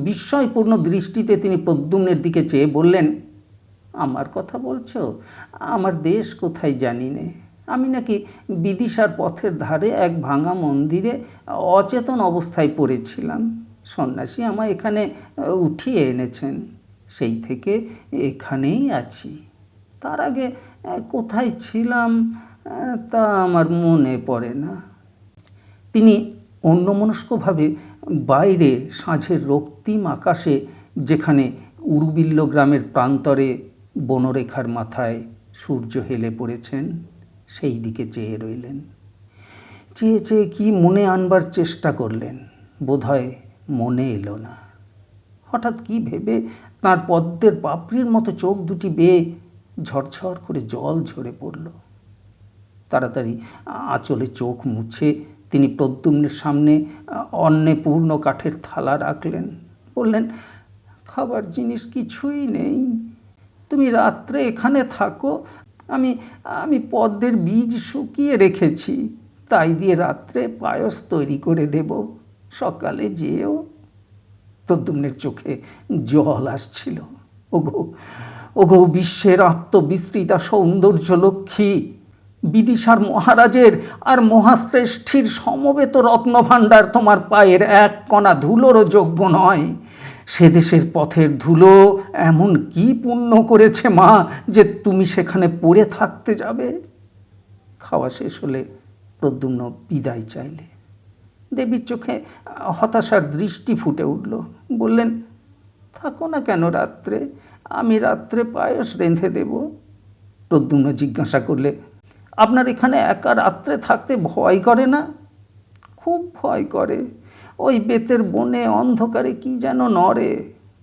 বিস্ময়পূর্ণ দৃষ্টিতে তিনি প্রদ্যুম্নের দিকে চেয়ে বললেন, আমার কথা বলছো? আমার দেশ কোথায় জানি নে। আমি নাকি বিদিশার পথের ধারে এক ভাঙা মন্দিরে অচেতন অবস্থায় পড়েছিলাম। সন্ন্যাসী আমায় এখানে উঠিয়ে এনেছেন। সেই থেকে এখানেই আছি। তার আগে কোথায় ছিলাম তা আমার মনে পড়ে না। তিনি অন্যমনস্কভাবে বাইরে সাঁঝের রক্তিম আকাশে, যেখানে উরুবিল্ল গ্রামের প্রান্তরে বনরেখার মাথায় সূর্য হেলে পড়েছেন, সেই দিকে চেয়ে রইলেন। চেয়ে চেয়ে কি মনে আনবার চেষ্টা করলেন, বোধহয় মনে এলো না। হঠাৎ কি ভেবে তাঁর পদ্মের পাপড়ির মতো চোখ দুটি বেয়ে ঝরঝর করে জল ঝরে পড়ল। তাড়াতাড়ি আঁচলে চোখ মুছে তিনি প্রদ্যুম্নের সামনে অন্নে পূর্ণ কাঠের থালা রাখলেন। বললেন, খাবার জিনিস কিছুই নেই, তুমি রাত্রে এখানে থাকো, আমি আমি পদ্মের বীজ শুকিয়ে রেখেছি, তাই দিয়ে রাত্রে পায়স তৈরি করে দেব, সকালে যেও। প্রদ্যুম্নের চোখে জল আসছিল। ওগো ওগো বিশ্বের আত্মবিস্তৃতা সৌন্দর্য লক্ষ্মী, বিদিশার মহারাজের আর মহাশ্রেষ্ঠীর সমবেত রত্নভাণ্ডার তোমার পায়ের এক কণা ধুলোরও যোগ্য নয়। সে দেশের পথের ধুলো এমন কি পুণ্য করেছে মা যে তুমি সেখানে পড়ে থাকতে যাবে? খাওয়া শেষ হলে প্রদ্যুম্ন বিদায় চাইলে। দেবীর চোখে হতাশার দৃষ্টি ফুটে উঠল। বললেন, থাকো না কেন রাত্রে, আমি রাত্রে পায়স রেঁধে দেব। প্রদ্যুম্ন জিজ্ঞাসা করলে, আপনার এখানে একা রাত্রে থাকতে ভয় করে না? খুব ভয় করে, ওই বেতের বনে অন্ধকারে কি যেন নড়ে,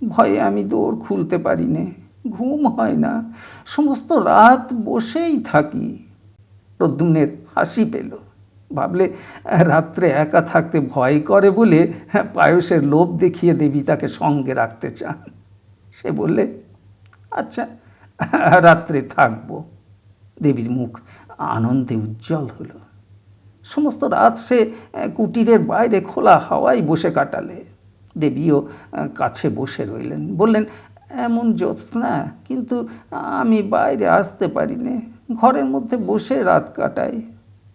ভয়ে আমি দৌড় খুলতে পারি নে, ঘুম হয় না, সমস্ত রাত বসেই থাকি। প্রদ্যুম্নের হাসি পেল। ভাবলে রাত্রে একা থাকতে ভয় করে বলে পায়সের লোভ দেখিয়ে দেবী তাকে সঙ্গে রাখতে চান। সে বললে, আচ্ছা রাত্রে থাকবো। দেবীর মুখ আনন্দে উজ্জ্বল হলো। সমস্ত রাত সে কুটিরের বাইরে খোলা হাওয়ায় বসে কাটালে। দেবীও কাছে বসে রইলেন। বললেন, এমন জ্যোৎস্না, কিন্তু আমি বাইরে আসতে পারি নে, ঘরের মধ্যে বসে রাত কাটাই।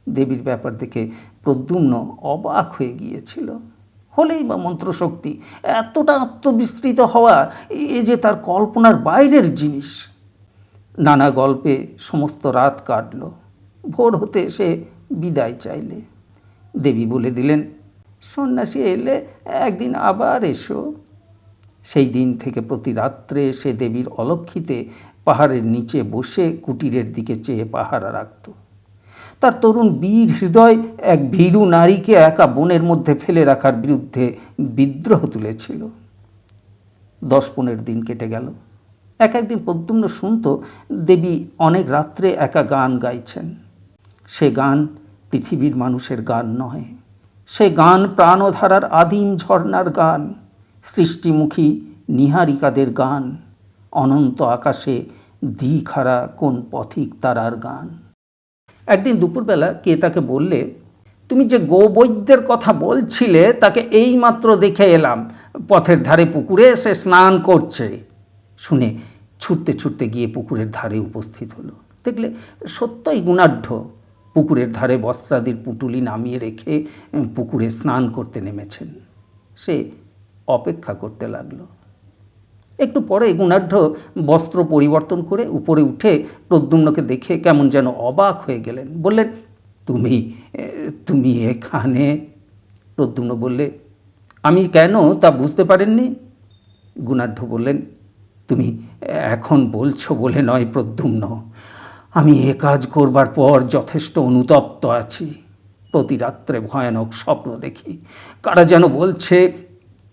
দেবীর ব্যাপার দেখে প্রদ্যুম্ন অবাক হয়ে গিয়েছিল। হলেই বা মন্ত্রশক্তি, এতটা আত্মবিস্তৃত হওয়া এ যে তার কল্পনার বাইরের জিনিস। নানা গল্পে সমস্ত রাত কাটল। ভোর হতে সে বিদায় চাইলে। দেবী বলে দিলেন, সন্ন্যাসী এলে একদিন আবার এসো। সেই দিন থেকে প্রতি রাত্রে সে দেবীর অলক্ষিতে পাহাড়ের নিচে বসে কুটিরের দিকে চেয়ে পাহারা রাখত। তার তরুণ বীর হৃদয় এক ভীরু নারীকে একা বনের মধ্যে ফেলে রাখার বিরুদ্ধে বিদ্রোহ তুলেছিল। 10-15 দিন কেটে গেল। একদিন প্রদ্যুম্ন শুনত দেবী অনেক রাত্রে একা গান গাইছেন। সে গান পৃথিবীর মানুষের গান নয়, সে গান প্রাণধারার আদিম ঝর্ণার গান, সৃষ্টিমুখী নিহারিকাদের গান, অনন্ত আকাশে দ্বিখারা কোন পথিক তারার গান। একদিন দুপুরবেলা কে তাকে বললে, তুমি যে গোবৈদ্যের কথা বলছিলে তাকে এইমাত্র দেখে এলাম, পথের ধারে পুকুরে সে স্নান করছে। শুনে ছুটতে ছুটতে গিয়ে পুকুরের ধারে উপস্থিত হলো। দেখলে সত্যই গুণাঢ্য পুকুরের ধারে বস্ত্রাদির পুটুলি নামিয়ে রেখে পুকুরে স্নান করতে নেমেছেন। সে অপেক্ষা করতে লাগলো। একটু পরে গুণাঢ্য বস্ত্র পরিবর্তন করে উপরে উঠে প্রদ্যুম্নকে দেখে কেমন যেন অবাক হয়ে গেলেন। বললেন, তুমি তুমি এখানে? প্রদ্যুম্ন বললে, আমি কেন তা বুঝতে পারেননি? গুণাঢ্য বললেন, তুমি এখন বলছো বলে নয় প্রদ্যুম্ন, আমি এ কাজ করবার পর যথেষ্ট অনুতপ্ত আছি। প্রতি রাত্রে ভয়ানক স্বপ্ন দেখি, কারা যেন বলছে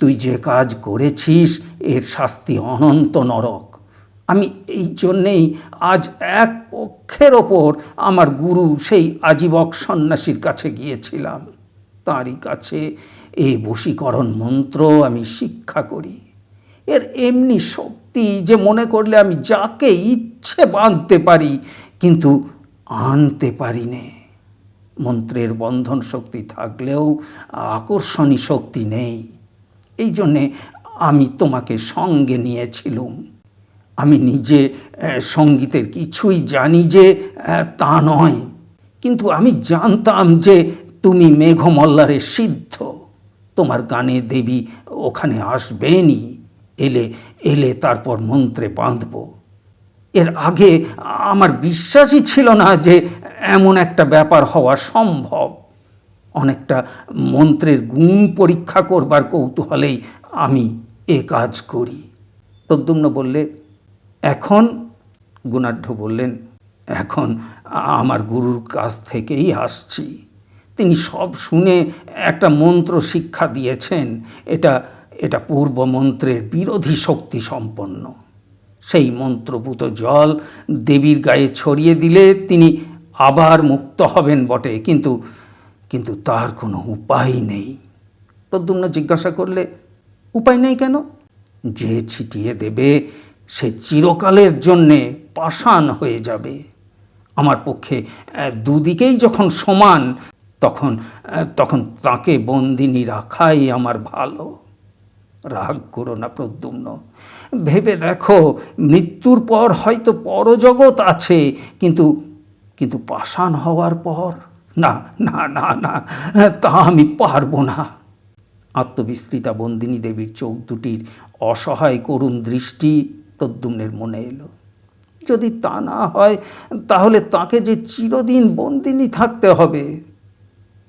তুই যে কাজ করেছিস এর শাস্তি অনন্ত নরক। আমি এই জন্যেই আজ এক পক্ষের ওপর আমার গুরু সেই আজীবক সন্ন্যাসীর কাছে গিয়েছিলাম। তাঁরই কাছে এই বশীকরণ মন্ত্র আমি শিক্ষা করি। এর এমনি শক্তি যে মনে করলে আমি যাকে ইচ্ছে বাঁধতে পারি, কিন্তু আনতে পারি নে। মন্ত্রের বন্ধন শক্তি থাকলেও আকর্ষণী শক্তি নেই। এই জন্যে আমি তোমাকে সঙ্গে নিয়েছিলুম। আমি নিজে সঙ্গীতের কিছুই জানি যে তা নয়, কিন্তু আমি জানতাম যে তুমি মেঘমল্লারের সিদ্ধ, তোমার গানে দেবী ওখানে আসবেনই। এলে এলে তারপর মন্ত্রে বাঁধব। এর আগে আমার বিশ্বাসই ছিল না যে এমন একটা ব্যাপার হওয়া সম্ভব। অনেকটা মন্ত্রের গুণ পরীক্ষা করবার কৌতূহলেই আমি এ কাজ করি। প্রদ্যুম্ন বললে, এখন? গুণাঢ্য বললেন, এখন আমার গুরুর কাছ থেকেই আসছি। তিনি সব শুনে একটা মন্ত্র শিক্ষা দিয়েছেন। এটা এটা পূর্ব মন্ত্রের বিরোধী শক্তি সম্পন্ন। সেই মন্ত্রপুত জল দেবীর গায়ে ছড়িয়ে দিলে তিনি আবার মুক্ত হবেন বটে, কিন্তু কিন্তু তার কোনো উপায় নেই। প্রদ্যুম্ন জিজ্ঞাসা করলে, উপায় নেই কেন? যে ছিটিয়ে দেবে সে চিরকালের জন্যে পাষাণ হয়ে যাবে। আমার পক্ষে দুদিকেই যখন সমান, তখন তখন তাকে বন্দিনী রাখাই আমার ভালো। রাগ করো না প্রদ্যুম্ন, ভেবে দেখো, মৃত্যুর পর হয়তো পরজগৎ আছে, কিন্তু কিন্তু পাষাণ হওয়ার পর না, না, না, না, তা আমি পারবো না। আত্মবিস্মৃতা বন্দিনী দেবীর চোখ দুটির অসহায় করুণ দৃষ্টি প্রদ্যুম্নের মনে এলো। যদি তা না হয়, তাহলে তাকে যে চিরদিন বন্দিনী থাকতে হবে।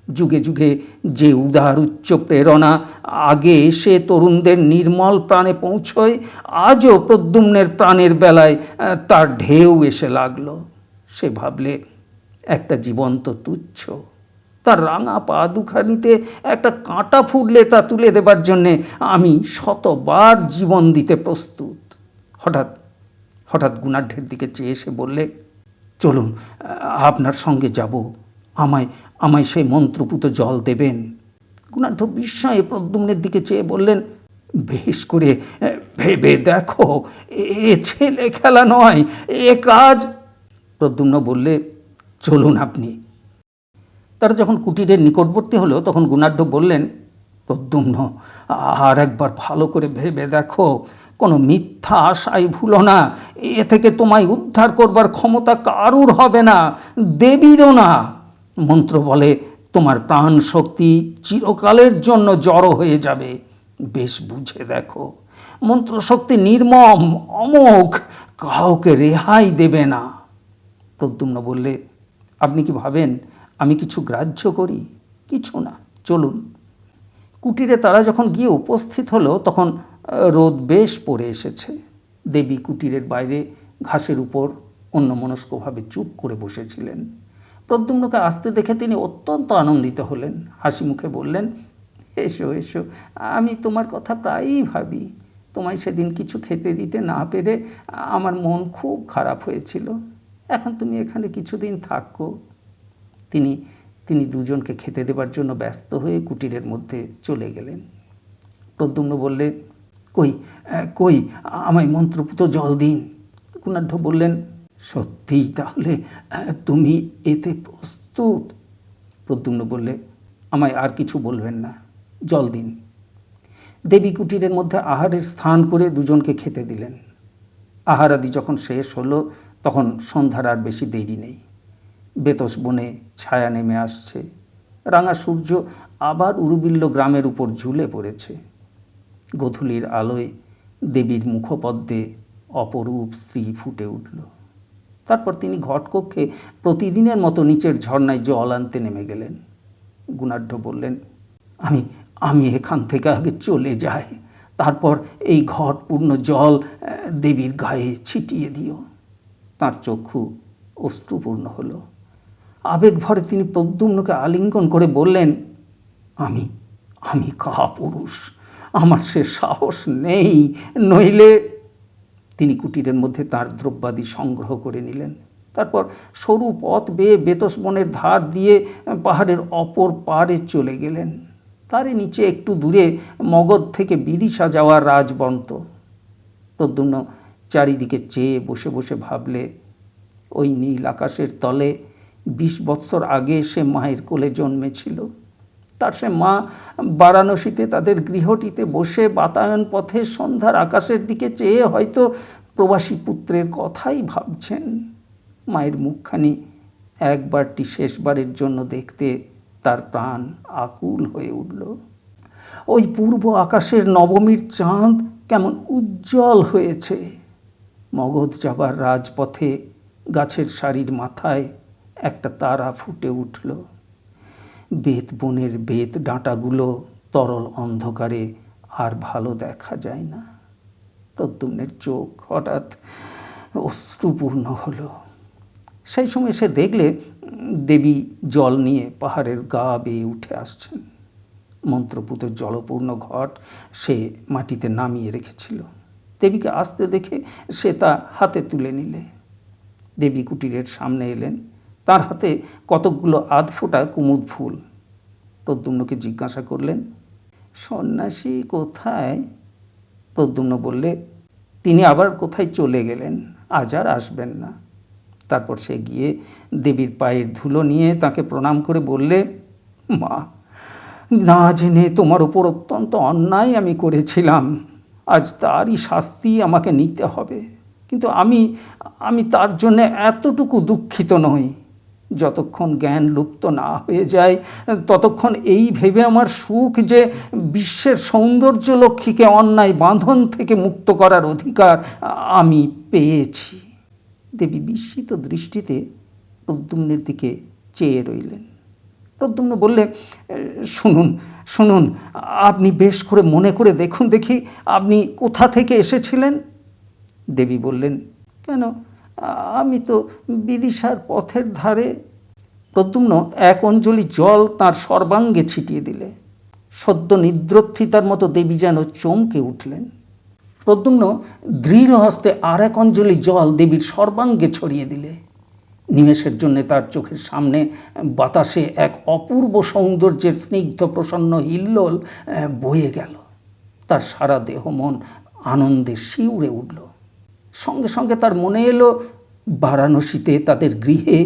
যুগে যুগে যে উদার উচ্চ প্রেরণা আগে এসে তরুণদের নির্মল প্রাণে পৌঁছয়, আজও প্রদ্যুম্নের প্রাণের বেলায় তার ঢেউ এসে লাগলো। সে ভাবলে একটা জীবন্ত তুচ্ছ। তার রাঙা পা দুখানিতে একটা কাঁটা ফুটলে তা তুলে দেবার জন্যে আমি শতবার জীবন দিতে প্রস্তুত। হঠাৎ হঠাৎ গুণাঢ্যের দিকে চেয়ে এসে বললে, চলুন, আপনার সঙ্গে যাব, আমায় আমায় সেই মন্ত্রপুত জল দেবেন। গুণাঢ্য বিস্ময়ে প্রদ্যুম্নের দিকে চেয়ে বললেন, বেশ করে ভেবে দেখো, এ ছেলে খেলা নয়, এ কাজ। প্রদ্যুম্ন বললে, চলুন আপনি। তারা যখন কুটিরের নিকটবর্তী হলো, তখন গুণাঢ্য বললেন, প্রদ্যুম্ন, আর একবার ভালো করে ভেবে দেখো, কোনো মিথ্যা আশায় ভুলো না। এ থেকে তোমায় উদ্ধার করবার ক্ষমতা কারুর হবে না, দেবীরও না। মন্ত্র বলে তোমার প্রাণ শক্তি চিরকালের জন্য জড়ো হয়ে যাবে। বেশ বুঝে দেখো, মন্ত্রশক্তি নির্মম, অমোঘ, কাউকে রেহাই দেবে না। প্রদ্যুম্ন বললে, আপনি কি ভাবেন আমি কিছু গ্রাহ্য করি? কিছু না, চলুন। কুটিরে তারা যখন গিয়ে উপস্থিত হলো, তখন রোদ বেশ পড়ে এসেছে। দেবী কুটিরের বাইরে ঘাসের উপর অন্যমনস্কভাবে চুপ করে বসেছিলেন। প্রদ্যুম্নকে আসতে দেখে তিনি অত্যন্ত আনন্দিত হলেন। হাসি মুখে বললেন, এসো এসো, আমি তোমার কথা প্রায়ই ভাবি। তোমায় সেদিন কিছু খেতে দিতে না পেরে আমার মন খুব খারাপ হয়েছিল। এখন তুমি এখানে কিছুদিন থাকো। তিনি দুজনকে খেতে দেবার জন্য ব্যস্ত হয়ে কুটিরের মধ্যে চলে গেলেন। প্রদ্যুম্ন বললে, কই কই আমায় মন্ত্রপুত জল দিন। গুণাঢ্য বললেন, সত্যিই তাহলে তুমি এতে প্রস্তুত? প্রদ্যুম্ন বললে, আমায় আর কিছু বলবেন না, জল দিন। দেবী কুটিরের মধ্যে আহারের স্থান করে দুজনকে খেতে দিলেন। আহারাদি যখন শেষ হলো, তখন সন্ধ্যার আর বেশি দেরি নেই। বেতস বনে ছায়া নেমে আসছে। রাঙা সূর্য আবার উরুবিল্ল গ্রামের উপর ঝুলে পড়েছে। গোধূলির আলোয় দেবীর মুখপদ্মে অপরূপ স্ত্রী ফুটে উঠল। তারপর তিনি ঘটকক্ষে প্রতিদিনের মতো নিচের ঝর্ণায় জল আনতে নেমে গেলেন। গুণাঢ্য বললেন, আমি এখান থেকে আগে চলে যাই, তারপর এই ঘটপূর্ণ জল দেবীর গায়ে ছিটিয়ে দিও। তাঁর চক্ষু অশ্রুপূর্ণ হলো। আবেগ ভরে তিনি প্রদ্যুম্নকে আলিঙ্গন করে বললেন, আমি কাপুরুষ, আমার সে সাহস নেই, নইলে। তিনি কুটিরের মধ্যে তার দ্রব্যাদি সংগ্রহ করে নিলেন। তারপর সরু পথ বেয়ে বেতস বনের ধার দিয়ে পাহাড়ের অপর পাড়ে চলে গেলেন। তারই নিচে একটু দূরে মগধ থেকে বিদিশা যাওয়ার রাজবন্ত। প্রদ্যুম্ন চারিদিকে চেয়ে বসে বসে ভাবলে, ওই নীল আকাশের তলে 20 বৎসর আগে সে মায়ের কোলে জন্মেছিল। তার সে মা বারাণসীতে তাদের গৃহটিতে বসে বাতায়ন পথে সন্ধ্যার আকাশের দিকে চেয়ে হয়তো প্রবাসী পুত্রের কথাই ভাবছেন। মায়ের মুখখানি একবারটি শেষবারের জন্য দেখতে তার প্রাণ আকুল হয়ে উঠল। ওই পূর্ব আকাশের নবমীর চাঁদ কেমন উজ্জ্বল হয়েছে। মগধ যাবার রাজপথে গাছের সারির মাথায় একটা তারা ফুটে উঠল। বেত বনের বেত ডাঁটাগুলো তরল অন্ধকারে আর ভালো দেখা যায় না। প্রদ্যুম্নের চোখ হঠাৎ অশ্রুপূর্ণ হলো। সেই সময় সে দেখলে দেবী জল নিয়ে পাহাড়ের গা বেয়ে উঠে আসছেন। মন্ত্রপুত জলপূর্ণ ঘট সে মাটিতে নামিয়ে রেখেছিল। দেবীকে আসতে দেখে সে তা হাতে তুলে নিলে। দেবী কুটিরের সামনে এলেন। তার হাতে কতকগুলো আধফোঁটা কুমুদ ফুল। প্রদ্যুম্নকে জিজ্ঞাসা করলেন। সন্ন্যাসী কোথায়? প্রদ্যুম্ন বললে, তিনি আবার কোথায় চলে গেলেন, আজ আর আসবেন না। তারপর সে গিয়ে দেবীর পায়ের ধুলো নিয়ে তাকে প্রণাম করে বললে, মা, না জেনে তোমার উপর অত্যন্ত অন্যায় আমি করেছিলাম, আজ তারই শাস্তি আমাকে নিতে হবে। কিন্তু আমি তার জন্যে এতটুকু দুঃখিত নই। যতক্ষণ জ্ঞান লুপ্ত না হয়ে যায় ততক্ষণ এই ভেবে আমার সুখ যে বিশ্বের সৌন্দর্য লক্ষ্মীকে অন্যায় বাঁধন থেকে মুক্ত করার অধিকার আমি পেয়েছি। দেবী বিস্মিত দৃষ্টিতে প্রদ্যুম্নের দিকে চেয়ে রইলেন। প্রদ্যুম্ন বললে, শুনুন শুনুন, আপনি বেশ করে মনে করে দেখুন দেখি, আপনি কোথা থেকে এসেছিলেন? দেবী বললেন, কেন, আমি তো বিদিশার পথের ধারে। প্রদ্যুম্ন এক অঞ্জলি জল তাঁর সর্বাঙ্গে ছিটিয়ে দিলে। সদ্য নিদ্রোত্থিতার মতো দেবী যেন চমকে উঠলেন। প্রদ্যুম্ন দৃঢ় হস্তে আর এক অঞ্জলি জল দেবীর সর্বাঙ্গে ছড়িয়ে দিলে। নিমেষের জন্য তার চোখের সামনে বাতাসে এক অপূর্ব সৌন্দর্যের স্নিগ্ধ প্রসন্ন হিল্লোল বয়ে গেল। তার সারা দেহ মন আনন্দে শিউরে উঠল। সঙ্গে সঙ্গে তার মনে এলো বারাণসীতে তাদের গৃহে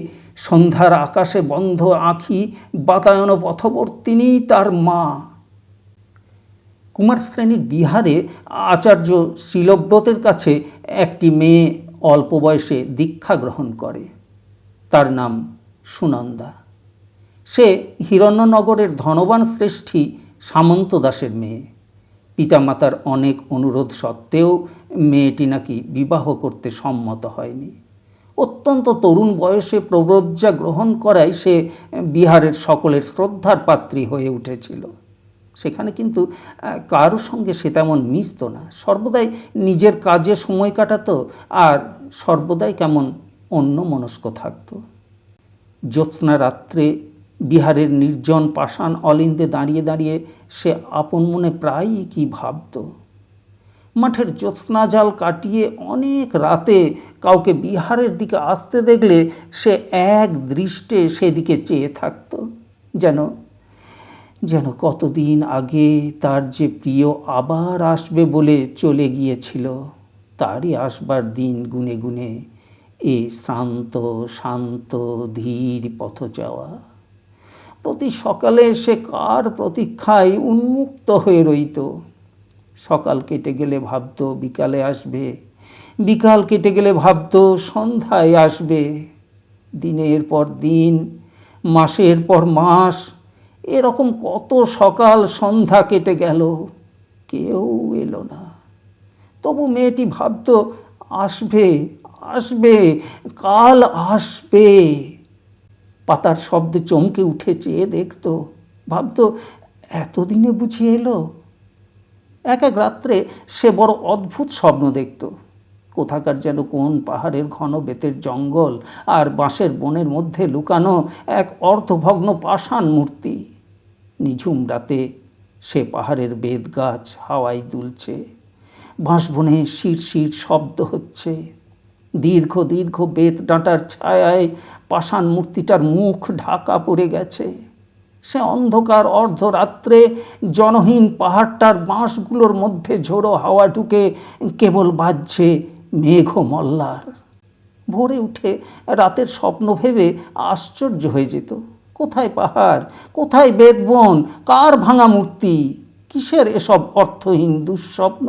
সন্ধ্যার আকাশে বন্ধ আঁখি বাতায়ন পথবর্তিনী তার মা। কুমার শ্রেণীর বিহারে আচার্য শিলব্রতের কাছে একটি মেয়ে অল্প বয়সে দীক্ষা গ্রহণ করে। তার নাম সুনন্দা। সে হিরণ্যনগরের ধনবান শ্রেষ্ঠী সামন্ত দাসের মেয়ে। পিতামাতার অনেক অনুরোধ সত্ত্বেও মেয়েটি নাকি বিবাহ করতে সম্মত হয়নি। অত্যন্ত তরুণ বয়সে প্রব্রজ্জা গ্রহণ করায় সে বিহারের সকলের শ্রদ্ধার পাত্রী হয়ে উঠেছিল। সেখানে কিন্তু কারোর সঙ্গে সে তেমন মিশত না, সর্বদাই নিজের কাজে সময় কাটাতো আর সর্বদাই কেমন অন্যমনস্ক থাকত। জ্যোৎস্না রাত্রে বিহারের নির্জন পাষাণ অলিন্দে দাঁড়িয়ে দাঁড়িয়ে সে আপন মনে প্রায়ই কি ভাবত। মাঠের জ্যোৎস্না জাল কাটিয়ে অনেক রাতে কাউকে বিহারের দিকে আসতে দেখলে সে এক দৃষ্টে সেদিকে চেয়ে থাকত, যেন যেন কতদিন আগে তার যে প্রিয় আবার আসবে বলে চলে গিয়েছিল, তারই আসবার দিন গুনে গুনে এ শ্রান্ত শান্ত ধীর পথ যাওয়া। প্রতি সকালে সে কার প্রতীক্ষায় উন্মুক্ত হয়ে রইত। সকাল কেটে গেলে ভাবত বিকালে আসবে, বিকাল কেটে গেলে ভাবত সন্ধ্যায় আসবে। দিনের পর দিন, মাসের পর মাস, এরকম কত সকাল সন্ধ্যা কেটে গেল, কেউ এলো না। তবু মেয়েটি ভাবত আসবে আসবে, কাল আসবে। পাতার শব্দে চমকে উঠে চেয়ে দেখত, ভাবত এতদিনে বুঝি এলো। এক এক রাত্রে সে বড় অদ্ভুত স্বপ্ন দেখত। কোথাকার যেন কোন পাহাড়ের ঘন বেতের জঙ্গল আর বাঁশের বনের মধ্যে লুকানো এক অর্ধভগ্ন পাষাণ মূর্তি। নিঝুম রাতে সে পাহাড়ের বেত গাছ হাওয়ায় দুলছে, বাঁশবনে শিরশির শব্দ হচ্ছে। দীর্ঘ দীর্ঘ বেত ডাঁটার ছায়ায় পাষাণ মূর্তিটার মুখ ঢাকা পড়ে গেছে। সে অন্ধকার অর্ধরাত্রে জনহীন পাহাড়টার বাঁশগুলোর মধ্যে ঝোড়ো হাওয়া ঢুকে কেবল বাজছে মেঘ মল্লার। ভোরে উঠে রাতের স্বপ্ন ভেবে আশ্চর্য হয়ে যেত। কোথায় পাহাড়, কোথায় বেতবন, কার ভাঙা মূর্তি, কিসের এসব অর্থহীন দুঃস্বপ্ন?